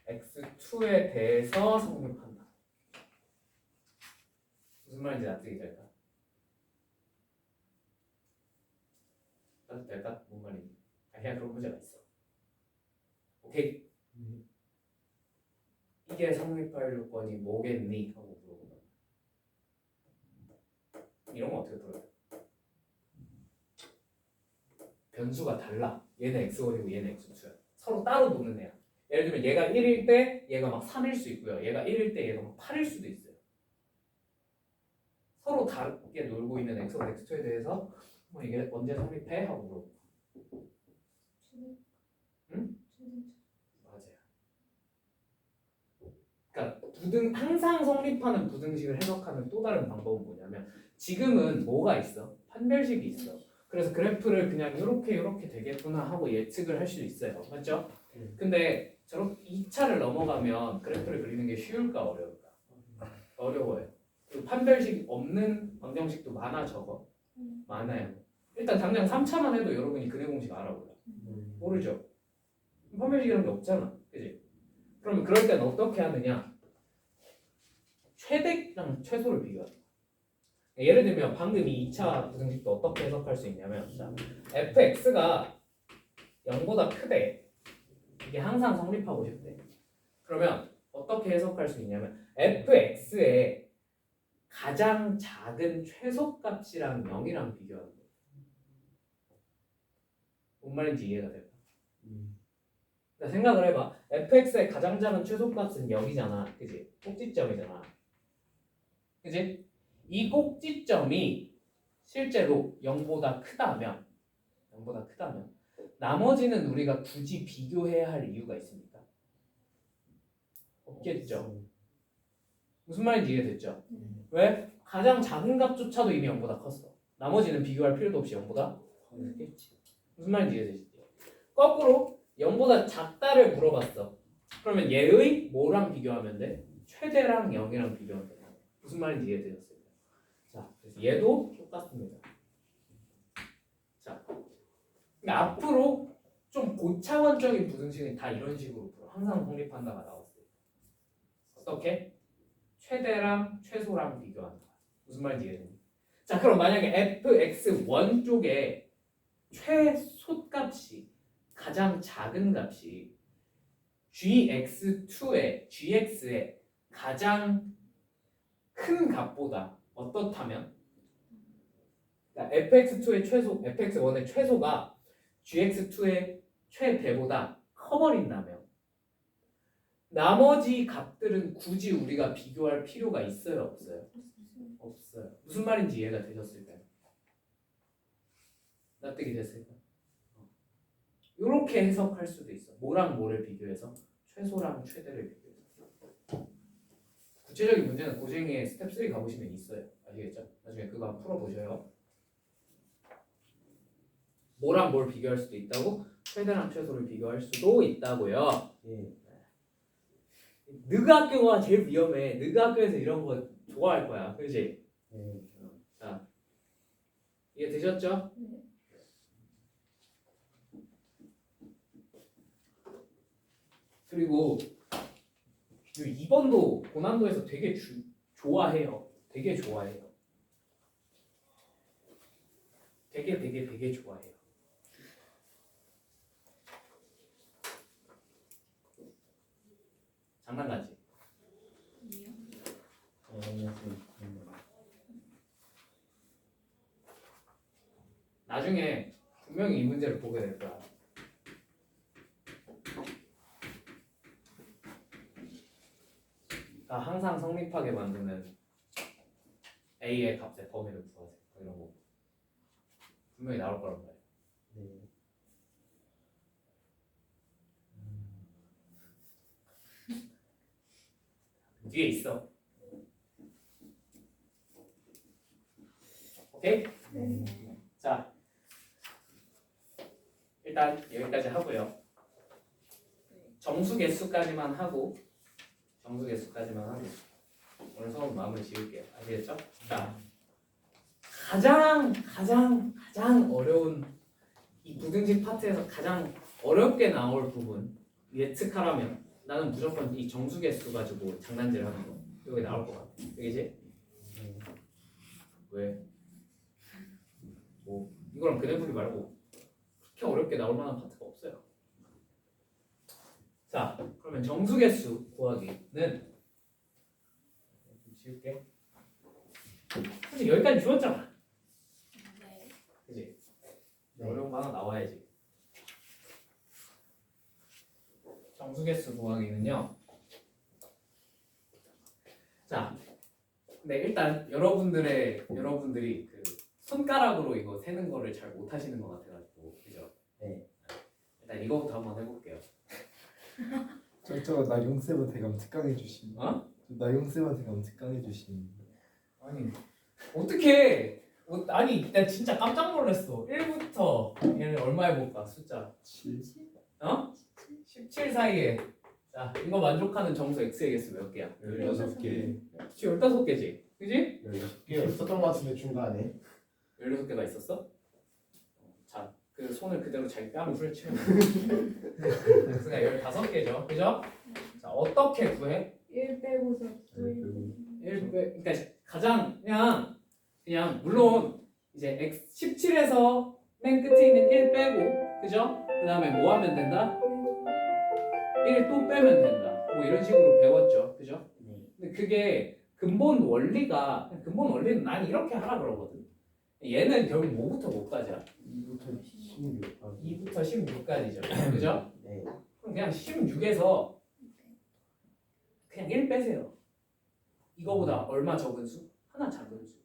Speaker 1: x2에 대해서 성립한다. 무슨 말인지 납득이 될까? 납득 될까? 뭔 말인지. 그냥 그런 문제가 있어. 오케이? 이게 성립할 요건이 뭐겠니? 하고 물어보면 이런 거 어떻게 풀어요? 변수가 달라. 얘는 x1이고 얘는 x2야. 서로 따로 노는 애야. 예를 들면 얘가 1일 때 얘가 막 3일 수 있고요. 얘가 1일 때 얘가 막 8일 수도 있어요. 서로 다르게 놀고 있는 x1, x2에 대해서 뭐 이게 언제 성립해? 하고 물어보. 응? 맞아요. 그러니까 항상 성립하는 부등식을 해석하는 또 다른 방법은 뭐냐면 지금은 뭐가 있어? 판별식이 있어. 그래서 그래프를 그냥 이렇게 되겠구나 하고 예측을 할 수 있어요. 맞죠? 근데 저렇게 2차를 넘어가면 그래프를 그리는 게 쉬울까 어려울까? 어려워요. 그리고 판별식 없는 방정식도 많아 적어? 많아요. 일단 당장 3차만 해도 여러분이 근해 공식 알아볼라. 모르죠? 판별식 이런 게 없잖아. 그지? 그러면 그럴 땐 어떻게 하느냐? 최대랑 최소를 비교하는 거야. 예를 들면 방금 이 2차 부등식도 어떻게 해석할 수 있냐면 자, fx가 0보다 크대. 이게 항상 성립하고 싶대. 그러면 어떻게 해석할 수 있냐면 fx의 가장 작은 최소값이랑 0이랑 비교하는 거예요. 뭔 말인지 이해가 될까? 그러니까 생각을 해봐. fx의 가장 작은 최소값은 0이잖아. 그지? 꼭지점이잖아. 그지? 이 꼭지점이 실제로 0보다 크다면 나머지는 우리가 굳이 비교해야 할 이유가 있습니까? 없겠죠. 무슨 말인지 이해됐죠? 왜? 가장 작은 값조차도 이미 0보다 컸어. 나머지는 비교할 필요도 없이 0보다 크겠지. 무슨 말인지 이해되시죠? 거꾸로 0보다 작다를 물어봤어. 그러면 얘의 뭐랑 비교하면 돼? 최대랑 0이랑 비교하면 돼. 무슨 말인지 이해되셨어요? 자, 그래서 얘도 똑같습니다. 자, 근데 앞으로 좀 고차원적인 부등식은 다 이런 식으로 풀어. 항상 성립한다가 나왔어요. 어떻게? 최대랑 최소랑 비교하는 거야. 무슨 말인지 이해되니? 자, 그럼 만약에 fx1 쪽에 최소값이 가장 작은 값이 gx의 가장 큰 값보다 어떻다면? 그러니까 fx2의 최소, fx1의 최소가 gx2의 최대보다 커버린다면 나머지 값들은 굳이 우리가 비교할 필요가 있어요? 없어요? 없어요. 무슨 말인지 이해가 되셨을까요? 납득이 됐을까요? 이렇게 해석할 수도 있어. 뭐랑 뭐를 비교해서? 최소랑 최대를 비교해서. 구체적인 문제는 고생의 스텝 3 가보시면 있어요. 아시겠죠? 나중에 그거 한번 풀어보셔요. 뭐랑 뭘 비교할 수도 있다고? 최대랑 최소를 비교할 수도 있다고요. 너희 학교가 제일 위험해. 너희 학교에서 이런 거 좋아할 거야. 그렇지? 자, 이해 되셨죠? 그리고 2번도 고난도에서 되게 좋아해요. 되게 좋아해요. 되게 좋아해요. 장난가지? 나중에 분명히 이 문제를 보게 될 거야. 항상 성립하게 만드는 A의 값의 범위를 구하세요. 이런 거 분명히 나올 거란 말이에요. 뒤에 있어. 오케이? 자, 일단 여기까지 하고요. 정수 개수까지만 하고 오늘 수업 마무리 지을게요. 아시겠죠? 자, 가장 어려운 이 부등식 파트에서 가장 어렵게 나올 부분 예측하라면 나는 무조건 이 정수 개수 가지고 장난질 하는 거 여기 나올 것 같아. 여기지? 왜? 뭐 이거랑 그래프기 말고 그렇게 어렵게 나올 만한 파트가 없어요. 자, 그러면 정수 개수 구하기는 지울게. 사실 여기까지 주었잖아. 그지? 어려운 거 하나 나와야지. 정수 개수 구하기는요. 자, 네 일단 여러분들이 그 손가락으로 이거 세는 거를 잘 못하시는 것 같아가지고 그죠?
Speaker 4: 네.
Speaker 1: 일단 이거부터 한번 해볼게요.
Speaker 5: 저 나용쌤한테 가면 특강해 주신.
Speaker 1: 어?
Speaker 5: 나용쌤한테 가면 특강해 주신.
Speaker 1: 아니 어떻게? 아니 나 진짜 깜짝 놀랐어. 1부터 얘는 얼마 해볼까 숫자?
Speaker 5: 7.
Speaker 1: 어? 17 사이에. 자 이거 만족하는 정수 x의 개수 몇 개야?
Speaker 5: 16개.
Speaker 1: 그치 15개지? 그지?
Speaker 2: 16개 없었던 것 같은데 중간에
Speaker 1: 16개가 있었어? 자, 그 손을 그대로 자기 뺨을 후려치면 그러니까 15개죠. 그죠? 자, 어떻게 구해?
Speaker 3: 1 빼고서 또
Speaker 1: 1, 그러니까 가장 그냥 물론 이제 x 17에서 맨 끝에 있는 1 빼고 그죠? 그 다음에 뭐 하면 된다? 1 또 빼면 된다. 뭐 이런 식으로 배웠죠. 그죠? 근데 그게 근본 원리는 난 이렇게 하라 그러거든. 얘는 결국 뭐부터 뭐까지야?
Speaker 2: 2부터 16까지
Speaker 1: 2부터 16까지죠. 그죠?
Speaker 4: 네.
Speaker 1: 그럼 그냥 16에서 그냥 1 빼세요. 이거보다 얼마 적은 수? 하나 작은 수.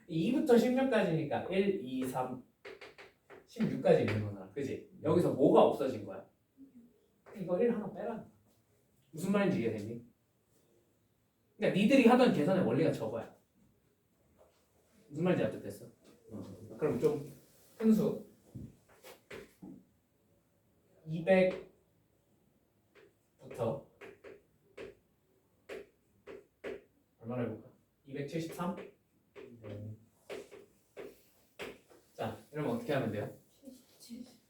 Speaker 1: 2부터 16까지니까 1, 2, 3, 16까지 있는 거잖아. 그지? 여기서 뭐가 없어진 거야? 이거 1 하나 빼라. 무슨 말인지 이해되니? 그러니까 니들이 하던 계산의 원리가 저거야. 무슨 말인지 납득됐어? 그럼 좀 큰 수 200부터 얼마나 해볼까? 273?
Speaker 4: 네.
Speaker 1: 자, 이러면 어떻게 하면 돼요?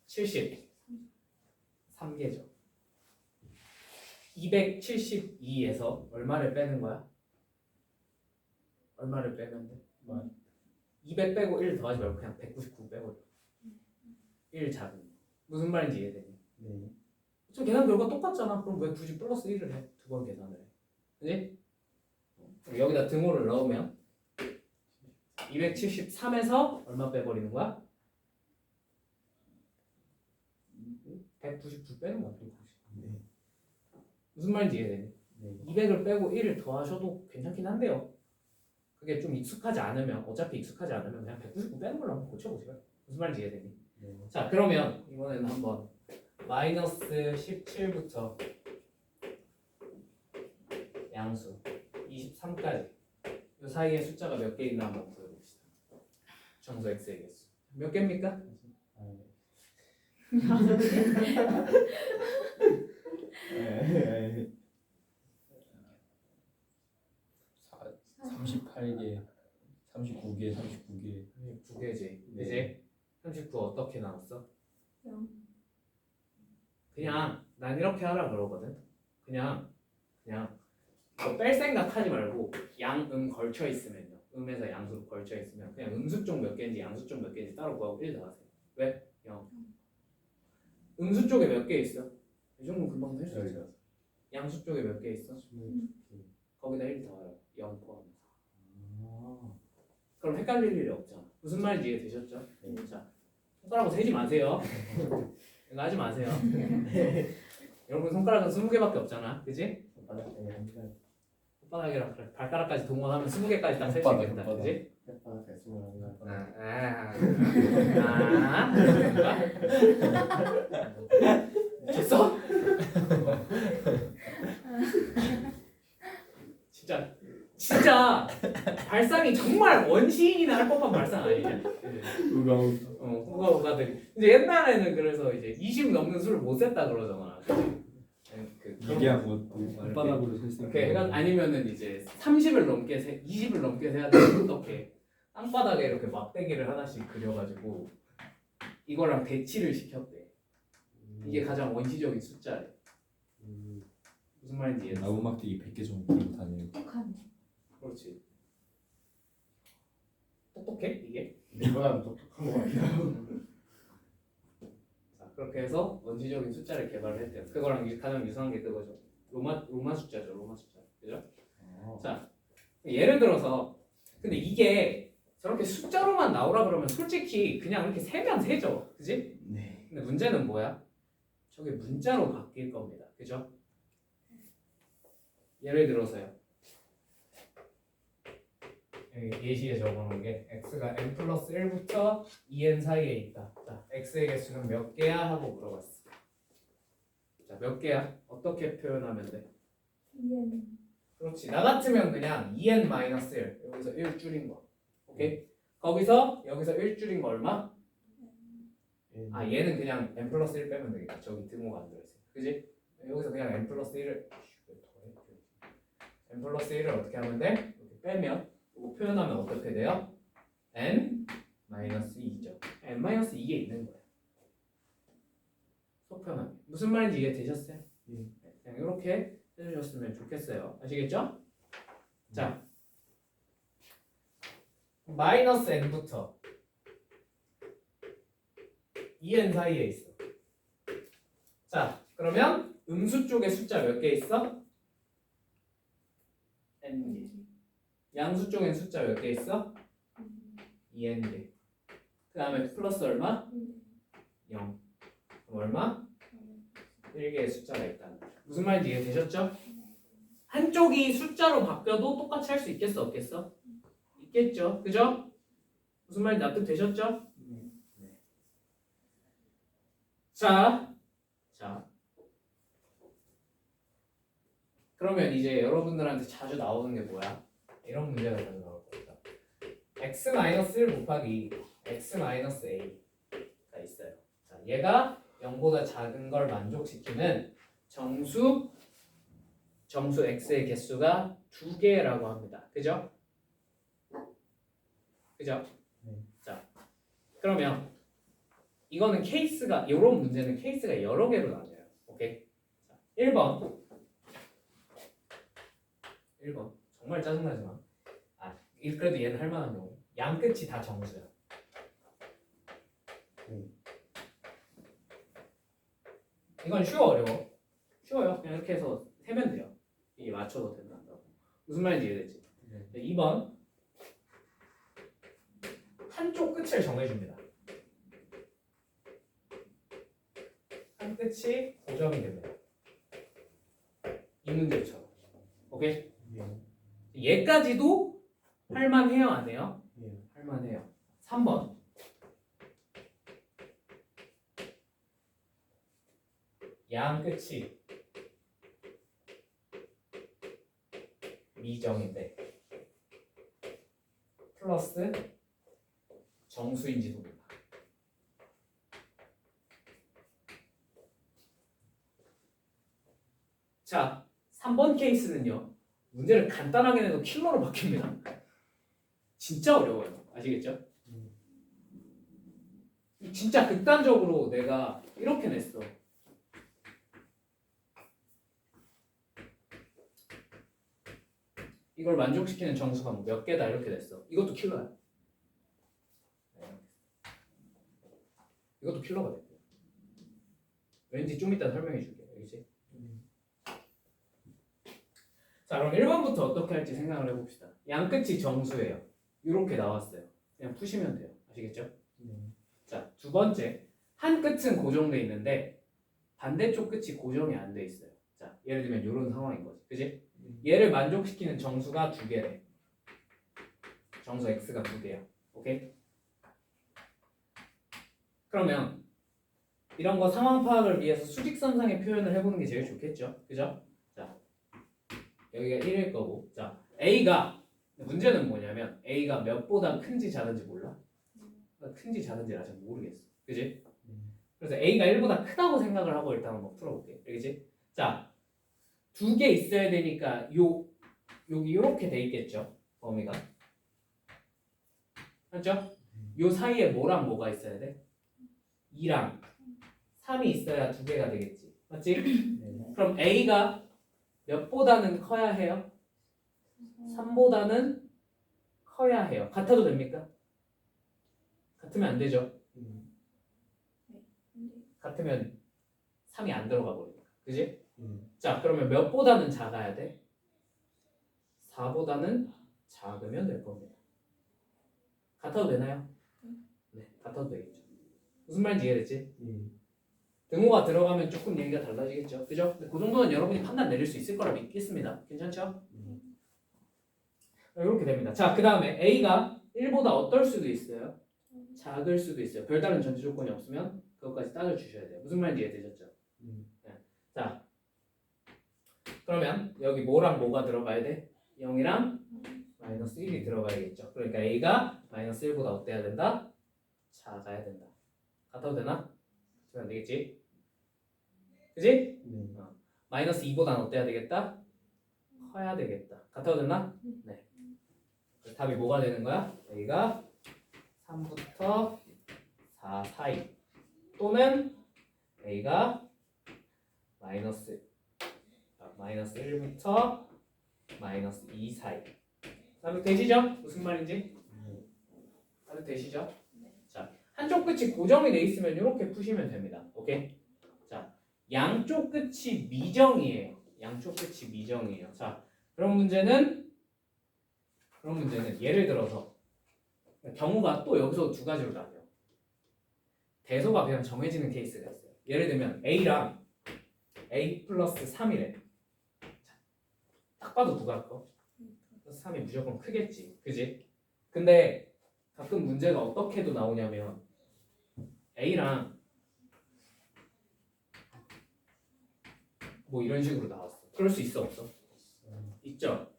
Speaker 1: 73개죠. 272에서 얼마를 빼는 거야? 얼마를 빼면 돼? 200 빼고 1 더하지 말고 그냥 199 빼버려. 1 작은 거. 무슨 말인지 이해되니?
Speaker 4: 네.
Speaker 1: 저 계산 결과 똑같잖아. 그럼 왜 굳이 플러스 1을 해? 두 번 계산을 해. 그지? 여기다 등호를 넣으면 273에서 얼마 빼버리는 거야? 199 빼는 거야. 199.
Speaker 4: 네.
Speaker 1: 무슨 말인지 이해되니?
Speaker 4: 네.
Speaker 1: 200을 빼고 1을 더하셔도 괜찮긴 한데요. 그게 좀 익숙하지 않으면 어차피 익숙하지 않으면 그냥 199 빼는 걸로 한번 고쳐보세요. 무슨 말인지 이해되니?
Speaker 4: 네.
Speaker 1: 자 그러면 이번에는 한번 마이너스 17부터 양수 23까지 이 사이에 숫자가 몇 개 있나 한번 구해봅시다. 정수 x의 개수 몇 개입니까?
Speaker 4: 아,
Speaker 2: 네.
Speaker 5: 38개, 39개, 39개.
Speaker 1: 9개지 그지? 39 어떻게 나왔어?
Speaker 3: 0.
Speaker 1: 그냥 난 이렇게 하라 그러거든. 그냥 이거 뺄 생각하지 말고 양음 걸쳐 있으면요. 음에서 양수로 걸쳐 있으면 그냥 음수 쪽 몇 개인지 양수 쪽 몇 개인지 따로 구하고 1 더하세요. 왜? 0. 음수 쪽에 몇 개 있어? 이 정도는 금방 할 수 있어. 양수 쪽에 몇 개 있어?
Speaker 4: 26개.
Speaker 1: 거기다 1 더해요. 0 포함해서.
Speaker 4: 아.
Speaker 1: 그럼 헷갈릴 일이 없잖아. 무슨 말인지 이해되셨죠?
Speaker 4: 네.
Speaker 1: 자, 손가락으로 세지 마세요. 이거 하지 마세요. 여러분 손가락은 20개밖에 없잖아. 그지?
Speaker 4: 손바닥에 한 개.
Speaker 1: 손바닥이랑 그래. 발가락까지 동원하면 20개까지 딱 셀 수
Speaker 5: 손바닥,
Speaker 1: 있겠다.
Speaker 5: 손바닥.
Speaker 1: 그지?
Speaker 4: 손바닥에 21개.
Speaker 1: 됐어? 진짜 발상이 정말 원시인이나 할 법한 발상 아니냐? 우가우가들이 이제 옛날에는 그래서 이제 20 넘는 술을 못 셌다 그러잖아.
Speaker 5: 미개한 것도 손바닥으로 셀 수
Speaker 1: 이렇게
Speaker 5: 있고.
Speaker 1: 아니면은 이제 30을 넘게 20을 넘게 세야 되면 어떻게 땅바닥에 이렇게 막대기를 하나씩 그려가지고 이거랑 대치를 시켰대. 이게 가장 원시적인 숫자래. 무슨 말인지 이해했어?
Speaker 5: 나무막대기 100개 정도 들고 다니는.
Speaker 3: 똑똑하네.
Speaker 1: 그렇지. 똑똑해 이게?
Speaker 2: 이보다는 똑똑한 것 같아요.
Speaker 1: 자 그렇게 해서 원시적인 숫자를 개발을 했대요. 그거랑 가장 유사한 게 그거죠. 로마 숫자죠. 로마 숫자. 그죠? 자 예를 들어서 근데 이게 저렇게 숫자로만 나오라 그러면 솔직히 그냥 이렇게 세면 세죠. 그지?
Speaker 2: 네.
Speaker 1: 근데 문제는 뭐야? 저게 문자로 바뀔 겁니다. 그죠? 예를 들어서요. 여기 예시에 적어놓은 게 x가 n 플러스 1부터 2n 사이에 있다. 자, x의 개수는 몇 개야? 하고 물어봤어. 자, 몇 개야? 어떻게 표현하면 돼?
Speaker 3: 2n.
Speaker 1: 그렇지. 나 같으면 그냥 2n-1 여기서 1 줄인 거. 오케이? 거기서 여기서 1 줄인 거 얼마? 아 얘는 그냥 n 플러스 1 빼면 되겠다. 저기 등호가 안 들어있어. 그지? 여기서 그냥 n 플러스 1을 n 플러스 1을 어떻게 하면 돼? 이렇게 빼면 이거 표현하면 어떻게 돼요? n 마이너스 2죠. n 마이너스 2에 있는 거예요. 속편하면 무슨 말인지 이해되셨어요?
Speaker 4: 예.
Speaker 1: 그냥 이렇게 해주셨으면 좋겠어요. 아시겠죠? 자, 마이너스 n부터 2n 사이에 있어. 자, 그러면 음수 쪽에 숫자 몇 개 있어? n개. 양수 쪽엔 숫자 몇 개 있어? 2n개. 그 다음에 플러스 얼마? 0. 그럼 얼마? 1개의 숫자가 있다는 거죠. 무슨 말인지 이해되셨죠? 한쪽이 숫자로 바뀌어도 똑같이 할 수 있겠어? 없겠어? 있겠죠? 그죠? 무슨 말인지 납득되셨죠? 자, 그러면 이제 여러분들한테 자주 나오는 게 뭐야? 이런 문제가 자주 나올 겁니다. x-1 곱하기 x-a가 있어요. 자, 얘가 0보다 작은 걸 만족시키는 정수 x의 개수가 2개라고 합니다. 그죠? 그죠? 자, 그러면 이거는 케이스가 이런 문제는 케이스가 여러 개로 나뉘어요. 오케이? 자, 1번 정말 짜증나지만 그래도 얘는 할만한 경우 양 끝이 다 정수야. 이건 어려워? 쉬워요. 그냥 이렇게 해서 세면 돼요. 이게 맞춰도 된다고. 무슨 말인지 이해되지? 2번 한쪽 끝을 정해줍니다. 한 끝이 고정이 됩니다. 이 문제처럼. 오케이? 얘까지도 할만해요, 안 해요? 할만해요. 3번 양 끝이 미정인데 플러스 정수인지도 몰라. 자, 3번 케이스는요. 문제를 간단하게 내도 킬러로 바뀝니다. 진짜 어려워요. 아시겠죠? 진짜 극단적으로 내가 이렇게 냈어. 이걸 만족시키는 정수가 뭐 몇 개다 이렇게 냈어. 이것도 킬러야. 이것도 킬러가 돼. 왠지 좀 이따 설명해 줄게. 알겠지? 자, 그럼 1번부터 어떻게 할지 생각을 해봅시다. 양 끝이 정수예요. 이렇게 나왔어요. 그냥 푸시면 돼요. 아시겠죠? 자, 두 번째. 한 끝은 고정돼 있는데 반대쪽 끝이 고정이 안 돼 있어요. 자, 예를 들면 이런 상황인 거지. 그지? 얘를 만족시키는 정수가 2개래. 정수 x가 2개야. 오케이? 그러면 이런 거 상황 파악을 위해서 수직선상의 표현을 해보는 게 제일 좋겠죠? 그죠? 자, 여기가 1일 거고, 자, a가 문제는 뭐냐면 a가 몇보다 큰지 작은지 몰라? 큰지 작은지 아직 모르겠어. 그지? 그래서 a가 1보다 크다고 생각을 하고 일단 한번 풀어볼게. 알겠지? 자, 2개 있어야 되니까 여기 이렇게 돼 있겠죠? 범위가. 맞죠? 요 사이에 뭐랑 뭐가 있어야 돼? 2랑 3이 있어야 2개가 되겠지. 맞지? 그럼 a가 몇보다는 커야 해요? 3보다는 커야 해요. 같아도 됩니까? 같으면 안 되죠. 같으면 3이 안 들어가 버리니까. 그지? 자, 그러면 몇보다는 작아야 돼? 4보다는 작으면 될 겁니다. 같아도 되나요? 네, 같아도 되겠죠. 무슨 말인지 이해됐지? 등호가 들어가면 조금 얘기가 달라지겠죠. 그죠? 그 정도는 여러분이 판단 내릴 수 있을 거라 믿겠습니다. 괜찮죠? 이렇게 됩니다. 자, 그 다음에 A가 1보다 어떨 수도 있어요? 작을 수도 있어요. 별다른 전제 조건이 없으면 그것까지 따져주셔야 돼요. 무슨 말인지 이해되셨죠? 네. 자, 그러면 여기 뭐랑 뭐가 들어가야 돼? 0이랑 마이너스 1이 들어가야겠죠. 그러니까 A가 마이너스 1보다 어때야 된다? 작아야 된다. 같아도 되나? 그러면 안 되겠지? 그지?
Speaker 4: 네.
Speaker 1: 마이너스 2보다는 어때야 되겠다? 커야 되겠다. 같아도 되나? 네. 그래서 답이 뭐가 되는 거야? A가 3부터 4 사이 또는 A가 마이너스 1부터 마이너스 2 사이. 답이 되시죠? 무슨 말인지? 답이 되시죠? 자, 한쪽 끝이 고정이 돼 있으면 이렇게 푸시면 됩니다. 오케이? 자, 양쪽 끝이 미정이에요. 양쪽 끝이 미정이에요. 자, 그런 문제는 예를 들어서 경우가 또 여기서 두 가지로 나뉘어. 대소가 그냥 정해지는 케이스가 있어요. 예를 들면 A랑 A 플러스 3이래. 자, 딱 봐도 누가 커? 플러스 3이 무조건 크겠지. 그지? 근데 가끔 문제가 어떻게도 나오냐면 A랑 뭐 이런 식으로 나왔어. 그럴 수 있어 없어? 있죠?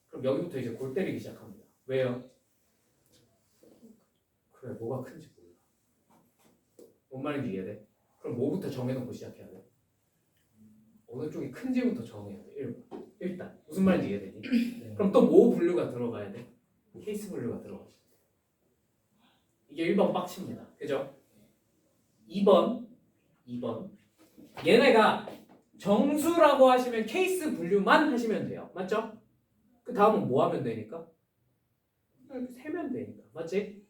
Speaker 1: 그럼 여기부터 이제 골 때리기 시작합니다. 왜요? 그래, 뭐가 큰지 몰라. 뭔 말인지 이해돼? 그럼 뭐부터 정해놓고 시작해야 돼? 어느 쪽이 큰지부터 정해야 돼. 일단 무슨 말인지 이해되니?
Speaker 4: 네.
Speaker 1: 그럼 또 뭐 분류가 들어가야 돼? 케이스 분류가 들어가야 돼. 이게 1번 빡칩니다. 그죠? 2번 얘네가 정수라고 하시면 케이스 분류만 하시면 돼요. 맞죠? 그 다음은 뭐 하면 되니까? 이렇게 세면 되니까. 맞지?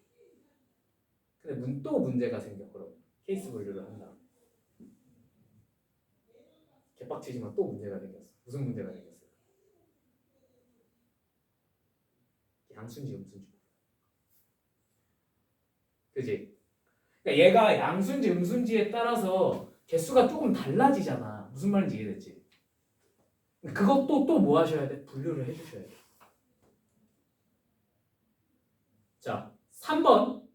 Speaker 1: 근데 또 문제가 생겨. 그럼 케이스 분류를 한다. 개빡치지만 또 문제가 생겼어. 무슨 문제가 생겼어요? 양수인지 음수인지. 그지? 그러니까 얘가 양수인지 음수인지에 따라서 개수가 조금 달라지잖아. 무슨 말인지 이해됐지? 그것도 또 뭐 하셔야 돼? 분류를 해주셔야 돼. 자, 3번.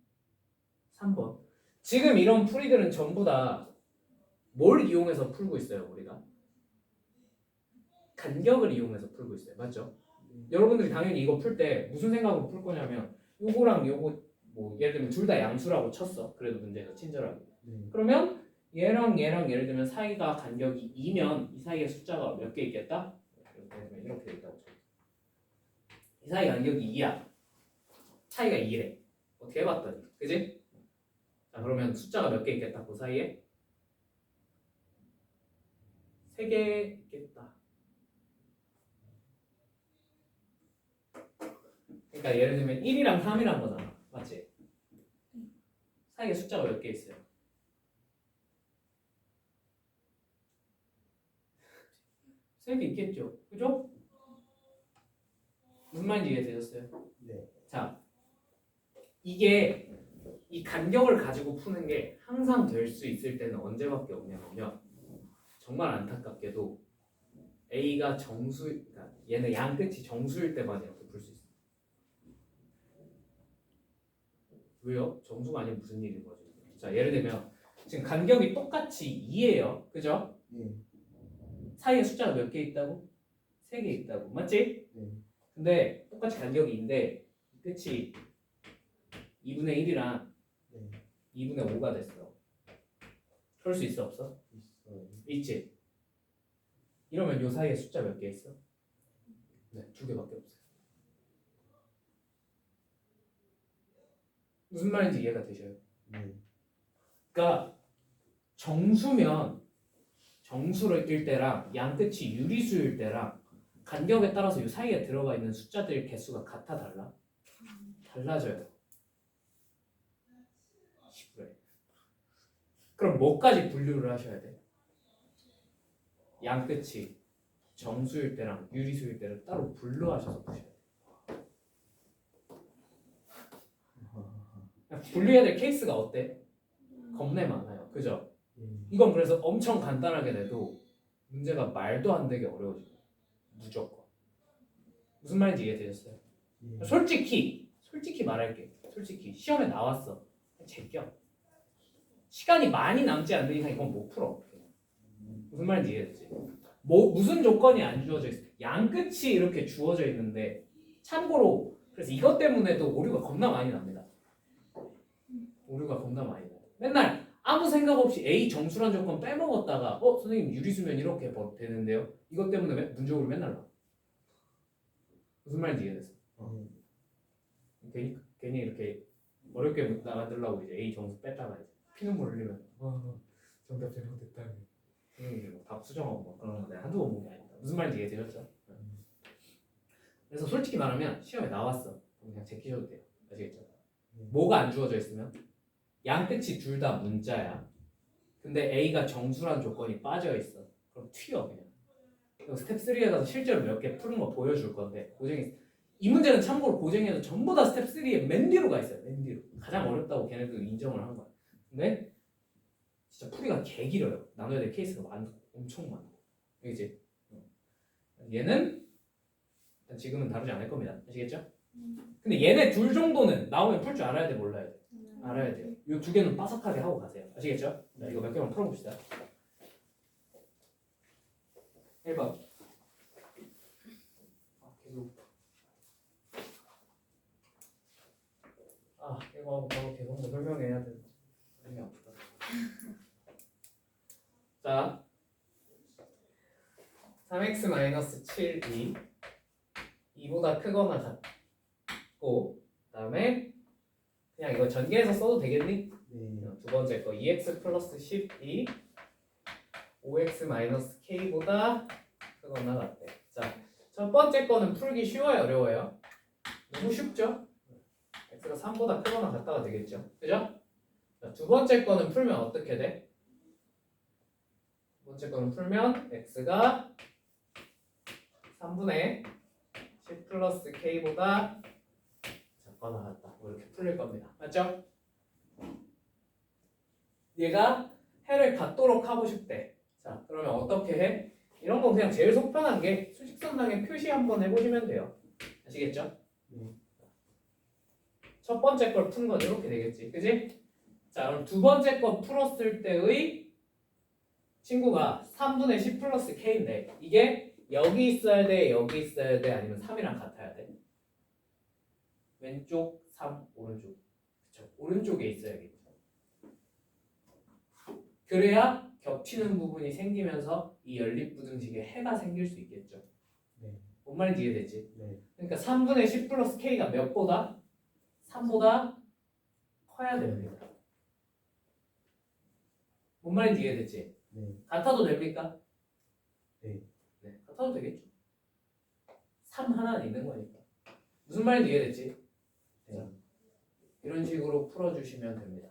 Speaker 1: 지금 이런 풀이들은 전부 다 뭘 이용해서 풀고 있어요, 우리가? 간격을 이용해서 풀고 있어요. 맞죠? 여러분들이 당연히 이거 풀 때 무슨 생각으로 풀 거냐면 요거랑 요거 뭐 예를 들면 둘 다 양수라고 쳤어. 그래도 문제가 친절하게. 그러면 얘랑 예를 들면 사이가 간격이 2면 이 사이에 숫자가 몇 개 있겠다? 이렇게 돼 있다고 쳐. 이 사이 간격이 2야. 차이가 2래. 어떻게 해봤더니, 그지? 자, 그러면 숫자가 몇 개 있겠다? 그 사이에 3개 있겠다. 그러니까 예를 들면 1이랑 3이란 거잖아. 맞지? 사이에 숫자가 몇 개 있어요? 3개 있겠죠? 그죠? 무슨 말인지 이해되셨어요?
Speaker 4: 네.
Speaker 1: 자, 이게 이 간격을 가지고 푸는 게 항상 될 수 있을 때는 언제밖에 없냐면요. 정말 안타깝게도 A가 정수, 그러니까 얘는 양 끝이 정수일 때만 이렇게 풀 수 있어요. 왜요? 정수가 아니면 무슨 일인 거죠? 자, 예를 들면 지금 간격이 똑같이 2예요. 그죠?
Speaker 4: 네.
Speaker 1: 사이에 숫자가 몇 개 있다고? 3개 있다고. 맞지?
Speaker 4: 네.
Speaker 1: 근데 똑같이 간격이 2인데 끝이 2분의 1이랑
Speaker 4: 네.
Speaker 1: 2분의 5가 됐어. 그럴 수 있어 없어?
Speaker 4: 있어요.
Speaker 1: 있지? 이러면 요 사이에 숫자 몇 개 있어? 네, 2개밖에 없어요. 무슨 말인지 이해가 되셔요?
Speaker 4: 네.
Speaker 1: 그러니까 정수면 정수일 때랑 양 끝이 유리수일 때랑 간격에 따라서 이 사이에 들어가 있는 숫자들 개수가 같아 달라? 달라져요. 그래. 그럼 뭐까지 분류를 하셔야 돼? 양 끝이 정수일 때랑 유리수일 때를 따로 분류하셔서 푸셔야 돼. 분류해야 될 케이스가 어때? 겁내 많아요. 그죠? 이건 그래서 엄청 간단하게 내도 문제가 말도 안 되게 어려워져요. 무조건. 무슨 말인지 이해되셨어요?
Speaker 4: 예.
Speaker 1: 솔직히 말할게. 솔직히 시험에 나왔어. 제껴. 시간이 많이 남지 않는 이상 이건 못 풀어. 무슨 말인지 이해되지? 뭐 무슨 조건이 안 주어져 있어? 양 끝이 이렇게 주어져 있는데 참고로 그래서 이것 때문에도 오류가 겁나 많이 납니다. 오류가 겁나 많이 나요. 맨날 아무 생각 없이 A 정수란 조건 빼먹었다가 선생님 유리수면 이렇게 되는데요. 이것 때문에 문제오류 맨날 나. 무슨 말인지 이해됐어? 괜히 이렇게 어렵게 나가들라고 이제 A 정수 뺐다가 이제 피눈물 흘리면 정답 잘못됐다며. 선생님이 답 수정하고 막 그러는 건데 한두 번 본 게 아니다. 무슨 말인지 이해되셨죠? 그래서 솔직히 말하면 시험에 나왔어. 그냥 제끼셔도 돼요. 아시겠죠? 뭐가 안 주어져 있으면 양 끝이 둘 다 문자야. 근데 A가 정수란 조건이 빠져 있어. 그럼 튀어 그냥. 그리고 스텝 3에 가서 실제로 몇 개 푸는 거 보여줄 건데 고쟁이 이 문제는 참고로 고쟁이에서 전부 다 스텝 3에 맨 뒤로 가 있어요. 맨 뒤로. 가장 어렵다고 걔네들 인정을 한 거야. 근데 진짜 풀이가 개 길어요. 나눠야 될 케이스가 엄청 많고. 이제 얘는 일단 지금은 다루지 않을 겁니다. 아시겠죠? 근데 얘네 둘 정도는 나오면 풀 줄 알아야 돼, 몰라야 돼? 알아야 돼요. 이 두 개는 빠삭하게 하고 가세요. 아시겠죠? 자, 이거 몇 개만 풀어봅시다. 1번. 계속. 이거 바로 계속 설명해야 돼. 많이 아프다. 자, 3x-7이 2보다 크거나 같고, 그 다음에 그냥 이거 전개해서 써도 되겠니?
Speaker 4: 네.
Speaker 1: 두 번째 거 2x 플러스 10이 5x-k보다 크거나 같대. 자, 첫 번째 거는 풀기 쉬워요, 어려워요? 너무 쉽죠? x가 3보다 크거나 같다가 되겠죠? 그죠? 자, 두 번째 거는 풀면 어떻게 돼? 두 번째 거는 풀면 x가 3분의 10 플러스 k보다 작거나 같다. 뭐 이렇게 풀릴 겁니다. 맞죠? 얘가 해를 갖도록 하고 싶대. 자, 그러면 어떻게 해? 이런 건 그냥 제일 속편한 게 수직선상에 표시 한번 해보시면 돼요. 아시겠죠? 첫 번째 걸 푼 건 이렇게 되겠지. 그지? 자, 그럼 두 번째 거 풀었을 때의 친구가 3분의 10 플러스 k인데 이게 여기 있어야 돼, 여기 있어야 돼, 아니면 3이랑 같아야 돼? 왼쪽, 3, 오른쪽. 그쵸? 오른쪽에 있어야겠죠. 그래야 겹치는 부분이 생기면서 이 연립부등식에 해가 생길 수 있겠죠.
Speaker 4: 네.
Speaker 1: 뭔 말인지 이해되지?
Speaker 4: 네.
Speaker 1: 그러니까 3분의 10 플러스 k가 몇보다? 3보다 커야 됩니다. 뭔 말인지 이해됐지?
Speaker 4: 네.
Speaker 1: 같아도 됩니까?
Speaker 4: 네.
Speaker 1: 네, 같아도 되겠죠. 3 하나는 있는 거니까. 무슨 말인지 이해됐지?
Speaker 4: 네.
Speaker 1: 자, 이런 식으로 풀어주시면 됩니다.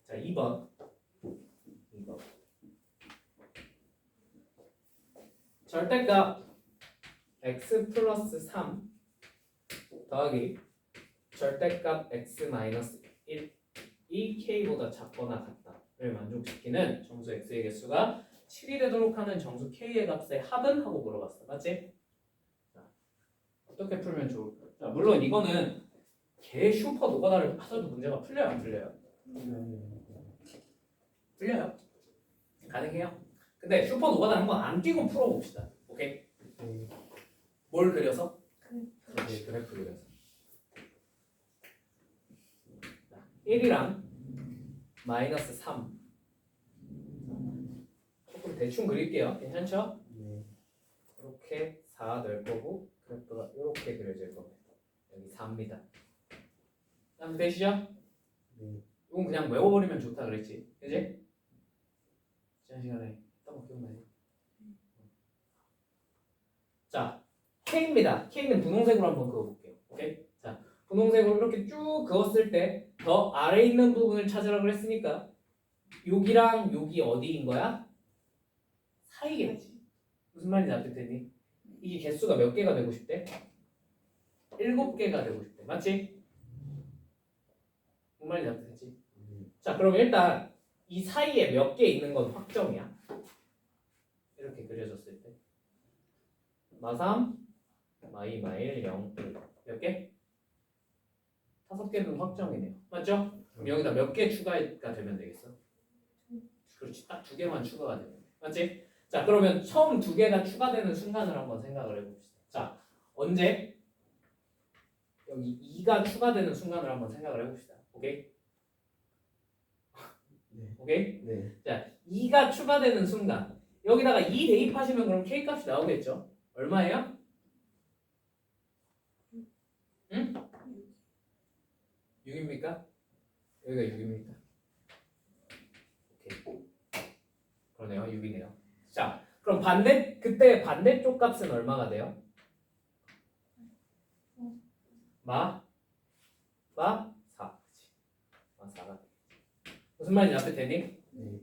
Speaker 1: 자, 2번. 절대값 x 플러스 3 더하기 절대값 x 마이너스 1이 k보다 작거나 같다를 만족시키는 정수 x의 개수가 7이 되도록 하는 정수 k의 값의 합은? 하고 물어봤어. 맞지? 자, 어떻게 풀면 좋을까? 자, 물론 이거는 개 슈퍼 노가다를 하셔도 문제가 풀려요, 안 풀려요? 풀려요. 가능해요. 근데 슈퍼 노가다 한 번 안 뛰고 풀어봅시다. 오케이?
Speaker 4: 네.
Speaker 1: 뭘 그려서?
Speaker 3: 그래프.
Speaker 1: 그래프 그려서. 1이랑 마이너스 3 조금 대충 그릴게요. 괜찮죠?
Speaker 4: 네.
Speaker 1: 이렇게 4 될 거고 그래프가 이렇게 그려질 겁니다. 여기 4입니다. 다음 되시죠?
Speaker 4: 네.
Speaker 1: 이건 그냥 외워버리면 좋다 그랬지. 그지? 지난 시간에 했던 거 기억나요? 자, K입니다. K는 분홍색으로 한번 그어볼게요. 오케이? 자, 분홍색으로 이렇게 쭉 그었을 때 더 아래에 있는 부분을 찾으라 그랬으니까 여기랑 여기 어디인 거야? 사이겠지. 무슨 말인지 납득되니? 이게 개수가 몇 개가 되고 싶대? 7개가 되고 싶대. 맞지? 무슨 말인지 납득되지? 자, 그럼 일단 이 사이에 몇 개 있는 건 확정이야. 이렇게 그려졌을 때. 마3, y 마일 0 몇 개? 5개는 확정이네요. 맞죠? 그럼 여기다 몇 개 추가가 되면 되겠어? 그렇지. 딱 2개만 추가가 되면 돼. 맞지? 자, 그러면 처음 2개가 추가되는 순간을 한번 생각을 해봅시다. 자, 언제? 여기 2가 추가되는 순간을 한번 생각을 해봅시다. 오케이?
Speaker 4: 네.
Speaker 1: 오케이?
Speaker 4: 네.
Speaker 1: 자, 2가 추가되는 순간 여기다가 2 대입하시면 그럼 k 값이 나오겠죠? 얼마예요? 응? 6입니까? 여기가 6입니까? 오케이. 그러네요. 6이네요. 자, 그럼 그때 반대쪽 값은 얼마가 돼요? 마 4. 그치. 마 4가. 무슨 말인지 앞에 되니?
Speaker 4: 네.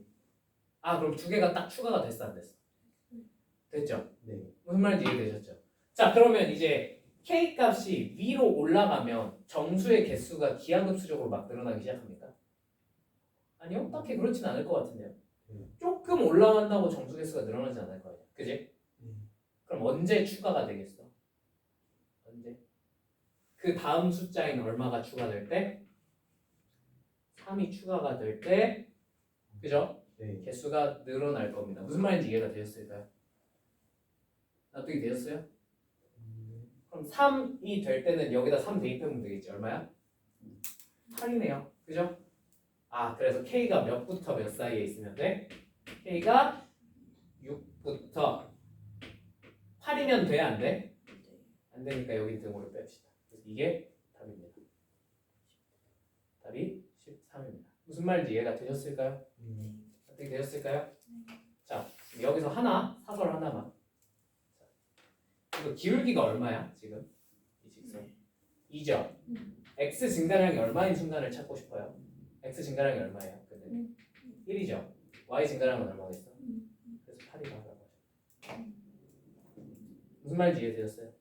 Speaker 1: 아, 그럼 2개가 딱 추가가 됐어, 안 됐어? 됐죠?
Speaker 4: 네.
Speaker 1: 무슨 말인지 이해되셨죠? 자, 그러면 이제 k 값이 위로 올라가면 정수의 개수가 기하급수적으로 막 늘어나기 시작합니까? 아니요, 딱히 그렇진 않을 것 같은데요. 조금 올라간다고 정수 개수가 늘어나지 않을 거예요. 그지? 그럼 언제 추가가 되겠어? 언제? 그 다음 숫자인 얼마가 추가될 때? 3이 추가가 될 때, 그죠?
Speaker 4: 네.
Speaker 1: 개수가 늘어날 겁니다. 무슨 말인지 이해가 되셨을까요? 납득이 되셨어요? 그럼 3이 될 때는 여기다 3 대입하면 되겠지. 얼마야? 8이네요. 그죠? 아, 그래서 K가 몇부터 몇 사이에 있으면 돼? K가 6부터 8이면 돼? 안 돼? 안 되니까 여기 등호를 뺍시다. 그래서 이게 답입니다. 답이 13입니다. 무슨 말인지 이해가 되셨을까요? 납득이 되셨을까요? 자, 여기서 사설 하나만. 이거 기울기가 얼마야 지금? 이 직선 2죠? x 증가량이 얼마인 순간을 찾고 싶어요? x 증가량이 얼마예요? 근데 1이죠? y 증가량은 얼마겠어? 그래서 8이라고 하죠. 무슨 말인지 이해되셨어요?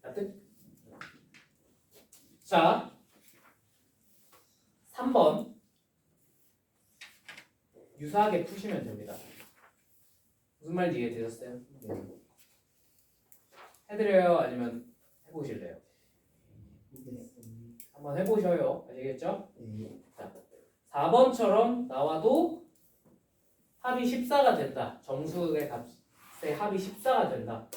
Speaker 1: 납득? 자, 3번 유사하게 푸시면 됩니다. 무슨 말인지 이해되셨어요? 해드려요? 아니면 해보실래요? 한번 해보셔요. 아시겠죠? 자, 4번처럼 나와도 합이 14가 된다. 정수의 값의 합이 14가 된다.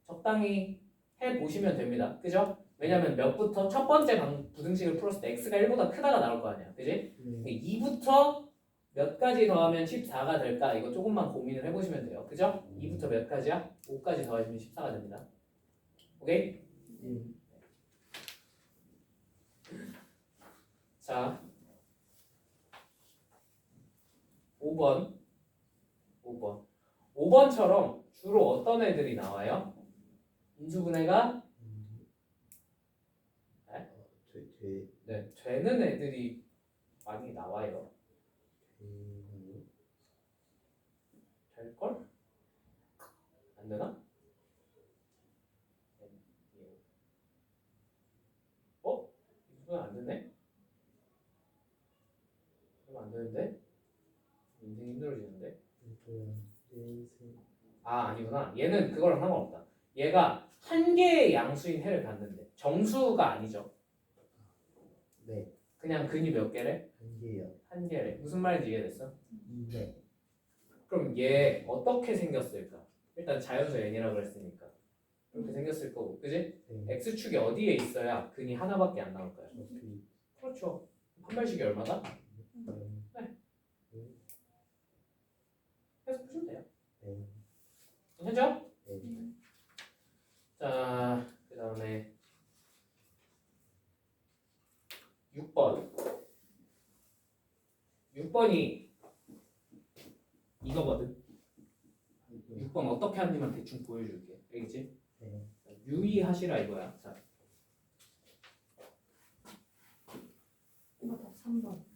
Speaker 1: 적당히 해보시면 됩니다. 그죠? 왜냐면 몇부터 첫 번째 부등식을 풀었을 때 x가 1보다 크다가 나올 거 아니야. 그지? 2부터 몇 가지 더하면 14가 될까? 이거 조금만 고민을 해보시면 돼요. 그죠? 2부터 몇 가지야? 5까지 더하시면 14가 됩니다. 오케이? 자, 5번처럼 주로 어떤 애들이 나와요? 인수분해가 네, 되는 애들이 많이 나와요. 될걸? 안 되나? 어? 이거 안 되네? 이거 안 되는데? 인생이 힘들어지는데? 아, 아니구나. 얘는 그거랑 상관없다. 얘가 한 개의 양수인 해를 갖는데 정수가 아니죠.
Speaker 2: 네.
Speaker 1: 그냥 근이 몇 개래?
Speaker 2: 한 개요.
Speaker 1: 한 개래. 무슨 말인지 이해됐어?
Speaker 2: 네.
Speaker 1: 그럼 얘 어떻게 생겼을까? 일단 자연수 n이라고 그랬으니까 이렇게 생겼을 거고, 그지? x축이 어디에 있어야 근이 하나밖에 안 나올까요? 그렇죠. 판별식이 얼마다? 네. 해서 푸시면 돼요. 괜찮죠? 자, 그 다음에 6번이 이거거든. 6번 어떻게 하는지만 대충 보여줄게. 알겠지? 유의하시라 이거야. 자,
Speaker 3: 이거 답 3번.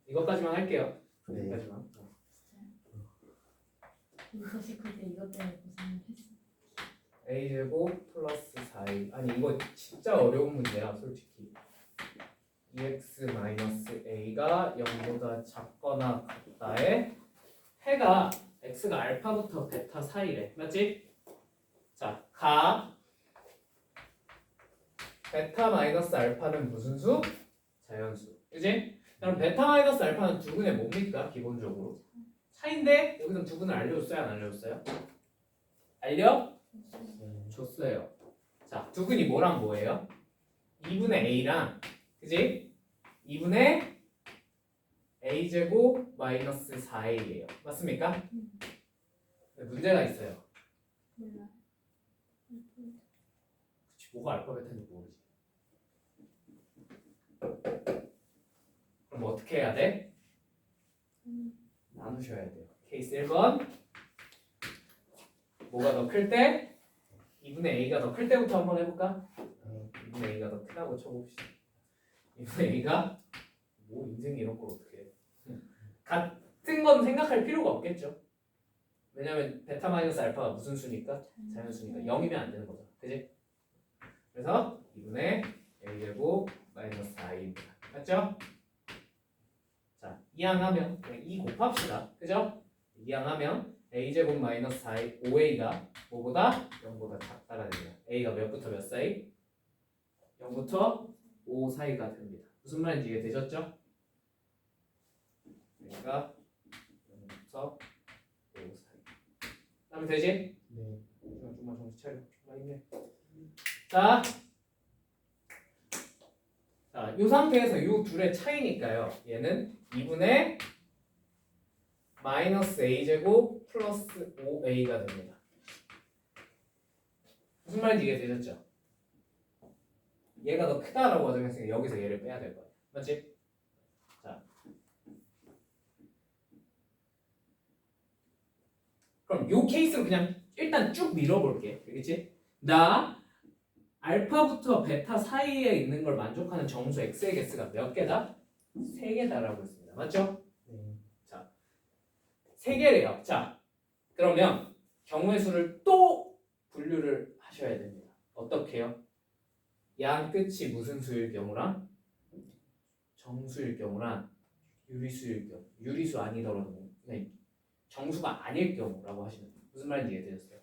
Speaker 1: 이것까지만 할게요.
Speaker 2: 네.
Speaker 1: 여기까지만.
Speaker 3: 이거 시킬 때 이것 때문에 고생을 했어.
Speaker 1: a제곱 플러스 4a. 아니 이거 진짜 어려운 문제야 솔직히. 2x 마이너스 a가 0보다 작거나 같다에 해가 x가 알파부터 베타 사이래. 맞지? 자, 베타 마이너스 알파는 무슨 수? 자연수. 그지? 그럼 베타 마이너스 알파는 두근의 뭡니까? 기본적으로 차인데 여기서 두근을 알려줬어요? 안 알려줬어요? 알려줬어요. 자, 두근이 뭐랑 뭐예요? 2분의 a랑 그지? 2분의 a제곱 마이너스 4a예요. 맞습니까? 문제가 있어요.
Speaker 3: 몰라.
Speaker 1: 그치, 뭐가 알파 베타인지 모르지. 그럼 어떻게 해야 돼? 나누셔야 돼요. 케이스 1번 뭐가 더 클 때? 2분의 a가 더 클 때부터 한번 해볼까? 2분의 a가 더 크다고 쳐봅시다. 2분의 a가 뭐 인생이 이런 걸 어떻게 해? 같은 건 생각할 필요가 없겠죠. 왜냐면 베타 마이너스 알파가 무슨 수니까? 자연수니까 0이면 안 되는 거죠. 그지? 그래서 2분의 a제곱 마이너스 4a입니다. 맞죠? 자, 이항하면 그냥 2 곱합시다. 그죠? 이항하면 a제곱 마이너스 4a, 5a가 뭐보다? 0보다 작다가 됩니다. a가 몇부터 몇 사이? 0부터 5 사이가 됩니다. 무슨 말인지 이해되셨죠? 그러니까 0부터 5 사이. 하면 되지?
Speaker 4: 네.
Speaker 1: 좀만 정신 차려. 좀만 힘내. 자, 이 상태에서 이 둘의 차이니까요. 얘는 2분의 마이너스 a제곱 플러스 5a가 됩니다. 무슨 말인지 이해되셨죠? 얘가 더 크다라고 가정했으니까 여기서 얘를 빼야 될 거예요. 맞지? 자, 그럼 이 케이스로 그냥 일단 쭉 밀어볼게. 알겠지? 나 알파부터 베타 사이에 있는 걸 만족하는 정수 x의 개수가 몇 개다? 3개다라고 했습니다. 맞죠?
Speaker 4: 네.
Speaker 1: 자, 3개래요. 자, 그러면 경우의 수를 또 분류를 하셔야 됩니다. 어떻게 해요? 양 끝이 무슨 수일 경우랑 정수일 경우랑 유리수일 경우, 유리수 아니더라도 그냥 정수가 아닐 경우라고 하시면 돼요. 무슨 말인지 이해되셨어요?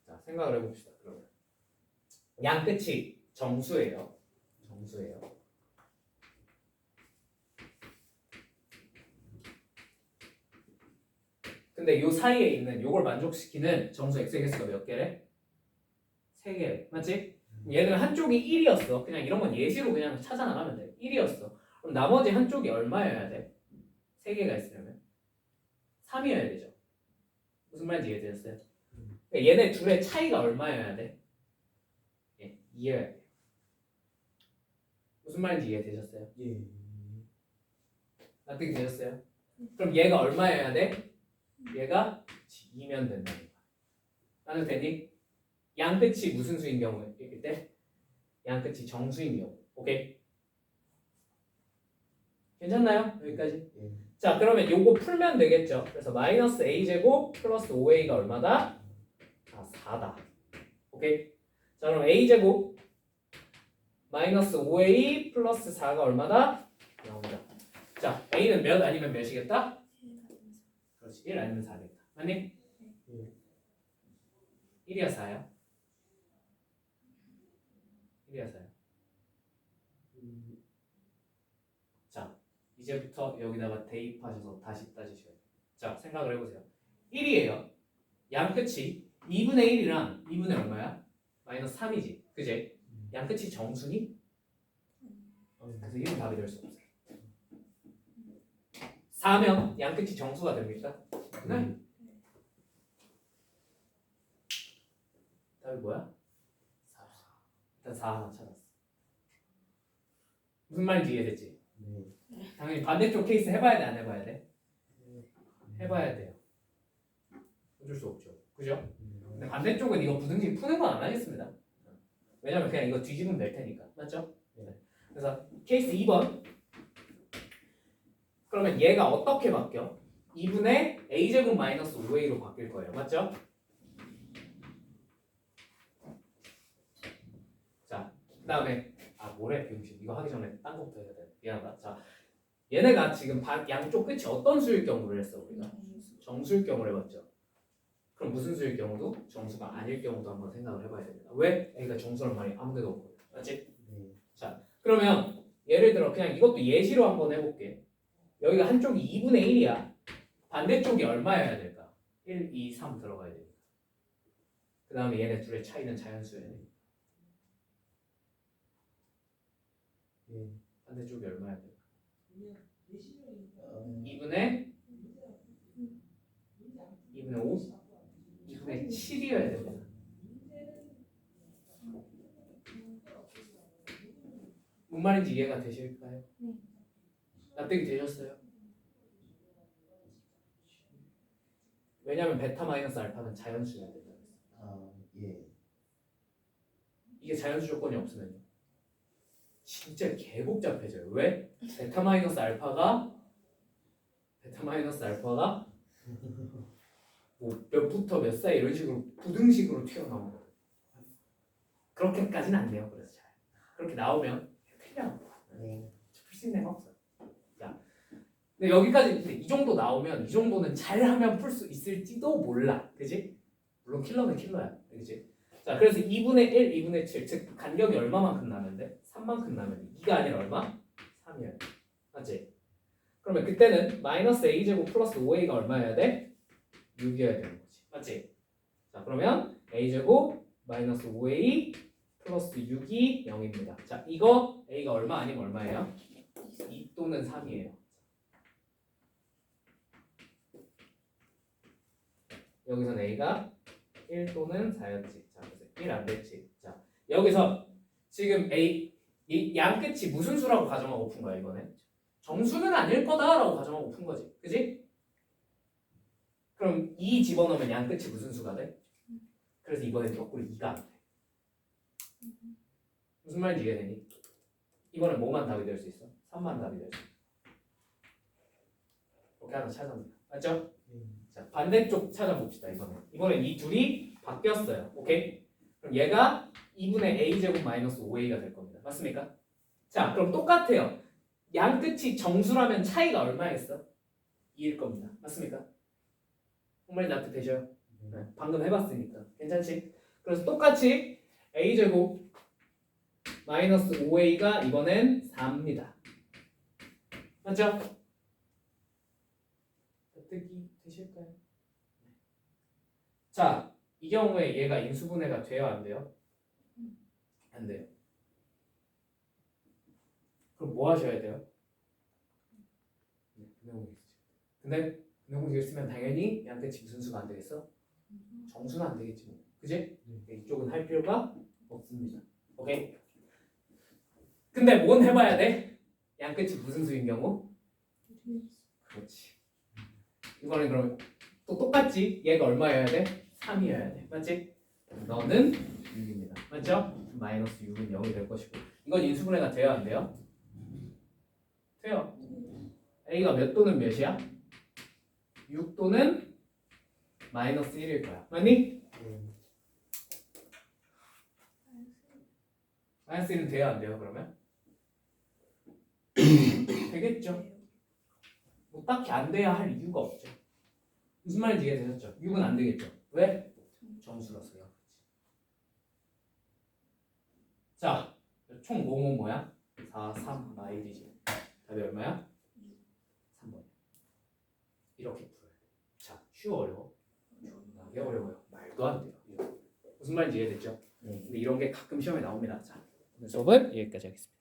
Speaker 1: 자, 생각을 해봅시다. 그러면 양 끝이 정수예요. 정수예요. 근데 요 사이에 있는 요걸 만족시키는 정수 x의 개수가 몇 개래? 3개. 맞지? 얘는 한쪽이 1이었어. 그냥 이런 건 예시로 그냥 찾아 나가면 돼. 1이었어. 그럼 나머지 한쪽이 얼마여야 돼? 3개가 있으려면 3이어야 되죠. 무슨 말인지 이해되셨어요? 그러니까 얘네 둘의 차이가 얼마여야 돼? 예, 2여야 돼. 무슨 말인지 이해되셨어요?
Speaker 4: 예.
Speaker 1: 납득이 되셨어요? 그럼 얘가 얼마여야 돼? 얘가 2면 된다는 거야. 나는 되니? 양 끝이 무슨 수인 경우일 때? 양 끝이 정수인 경우. 오케이? 괜찮나요? 여기까지?
Speaker 4: 예.
Speaker 1: 자, 그러면 요거 풀면 되겠죠. 그래서 마이너스 a제곱 플러스 5a가 얼마다? 4다. 오케이? 자, 그럼 a제곱 마이너스 5a 플러스 4가 얼마다? 0이다. 자, a는 몇 아니면 몇이겠다? 그렇지. 1 아니면 4겠다. 맞니?
Speaker 4: 예.
Speaker 1: 1이야 4야? 1이야 4야? 자, 이제부터 여기다가 대입하셔서 다시 따지셔야 돼요. 자, 생각을 해보세요. 1이에요. 양 끝이 2분의 1이랑 2분의 얼마야? 마이너스 3이지. 그제? 양 끝이 정수니? 그래서 이런 답이 될 수 없어요. 4면 양 끝이 정수가 됩니까? 네. 답이 뭐야? 4. 일단 4 하나 찾았어. 무슨 말인지 이해됐지?
Speaker 4: 네.
Speaker 1: 당연히 반대쪽 케이스 해봐야 돼, 안 해봐야 돼? 해봐야 돼요. 어쩔 수 없죠. 그죠? 근데 반대쪽은 이거 부등식 푸는 건 안 하겠습니다. 왜냐면 그냥 이거 뒤집으면 될 테니까. 맞죠? 네. 그래서 케이스 2번. 그러면 얘가 어떻게 바뀌어? 2분의 a제곱 마이너스 5a로 바뀔 거예요. 맞죠? 그다음에 뭐래 병신 이거 하기 전에 딴 거부터 해야 돼. 미안하다. 자 얘네가 지금 양쪽 끝이 어떤 수일 경우를 했어 우리가 정수일 경우를 해봤죠. 그럼 무슨 수일 경우도 정수가 아닐 경우도 한번 생각을 해봐야 됩니다. 왜? A가 정수란 말이 아무데도 없고 맞지?
Speaker 4: 네.
Speaker 1: 자 그러면 예를 들어 그냥 이것도 예시로 한번 해볼게. 여기가 한쪽이 2분의 1이야. 반대쪽이 얼마여야 될까? 1, 2, 3 들어가야 되니까. 그 다음에 얘네 둘의 차이는 자연수여야 돼.
Speaker 4: 네.
Speaker 1: 반대쪽이 얼마여야 될까?
Speaker 4: 어,
Speaker 1: 2분의 5? 2분의 7이어야 됩니다. 뭔 말인지 이해가 되실까요?
Speaker 3: 네.
Speaker 1: 납득이 되셨어요? 왜냐면 베타 마이너스 알파는 자연수여야 된다.
Speaker 2: 예.
Speaker 1: 이게 자연수 조건이 없으면요. 진짜 개복잡해져요. 왜? 베타 마이너스 알파가 뭐 몇부터 몇 사이 이런 식으로 부등식으로 튀어나오는 거예요. 그렇게까지는 안 돼요. 그래서 잘 그렇게 나오면 틀려.
Speaker 4: 네.
Speaker 1: 풀 수 있는 애가 없어요. 자, 근데 여기까지 근데 이 정도 나오면 이 정도는 잘하면 풀 수 있을지도 몰라. 그지? 물론 킬러는 킬러야. 그지? 자, 그래서 2분의 1, 2분의 7, 즉 간격이 얼마만큼 나면 돼? 3만큼 나면 2가 아니라 얼마? 3이야. 맞지? 그러면 그때는 마이너스 a제곱 플러스 5a가 얼마여야 돼? 6이어야 되는 거지. 맞지? 자, 그러면 a제곱 마이너스 5a 플러스 6이 0입니다. 자, 이거 a가 얼마 아니면 얼마예요? 2 또는 3이에요. 여기서는 a가 1 또는 4였지. 자, 그래서 1 안 됐지. 자, 여기서 지금 이 양끝이 무슨 수라고 가정하고 푼 거야 이번에? 정수는 아닐 거다라고 가정하고 푼 거지. 그지? 그럼 2 집어넣으면 양끝이 무슨 수가 돼? 그래서 이번에 거꾸로 2가 안 돼. 무슨 말인지 이해되니? 이번엔 뭐만 답이 될 수 있어? 3만 답이 될 수 있어. 이렇게 하나 찾아봅니다. 맞죠? 자, 반대쪽 찾아봅시다. 이번엔 이 둘이 바뀌었어요. 오케이? 그럼 얘가 2분의 a제곱 마이너스 5a가 될 겁니다. 맞습니까? 자, 그럼 똑같아요. 양 끝이 정수라면 차이가 얼마였어? 2일 겁니다. 맞습니까? 정말 납득되셔요? 네, 방금 해봤으니까. 괜찮지? 그래서 똑같이 a제곱 마이너스 5a가 이번엔 4입니다. 맞죠? 납득이 되실까요? 자, 이 경우에 얘가 인수분해가 돼요, 안 돼요? 안 돼요. 그럼 뭐 하셔야 돼요? 근데 분해공식을 쓰면 당연히 양끝이 무슨 수가 안 되겠어? 정수는 안 되겠지 뭐. 그지? 이쪽은 할 필요가 없습니다. 오케이? 근데 뭔 해봐야 돼? 양끝이 무슨 수인 경우? 그렇지. 이번엔 그럼 또 똑같지? 얘가 얼마여야 돼? 3이어야 돼. 맞지? 너는 6입니다. 맞죠? 마이너스 6은 0이 될 것이고 이건 인수분해가 돼요? 안 돼요? 돼요. A가 몇 또는 몇이야? 6 또는 마이너스 1일 거야. 맞니? 마이너스 1은 돼요? 안 돼요? 그러면? 되겠죠? 뭐 딱히 안 돼야 할 이유가 없죠. 무슨 말인지 이해되셨죠? 6은 안 되겠죠. 왜? 정수라서요. 자, 총 뭐야? 4, 3, 마일이지. 답이 얼마야? 3번. 이렇게 풀어야 돼. 자, 쉬워 어려워? 존나게 어려워요. 말도 안 돼요. 무슨 말인지 이해됐죠? 근데 이런 게 가끔 시험에 나옵니다. 자, 오늘 수업은 여기까지 하겠습니다.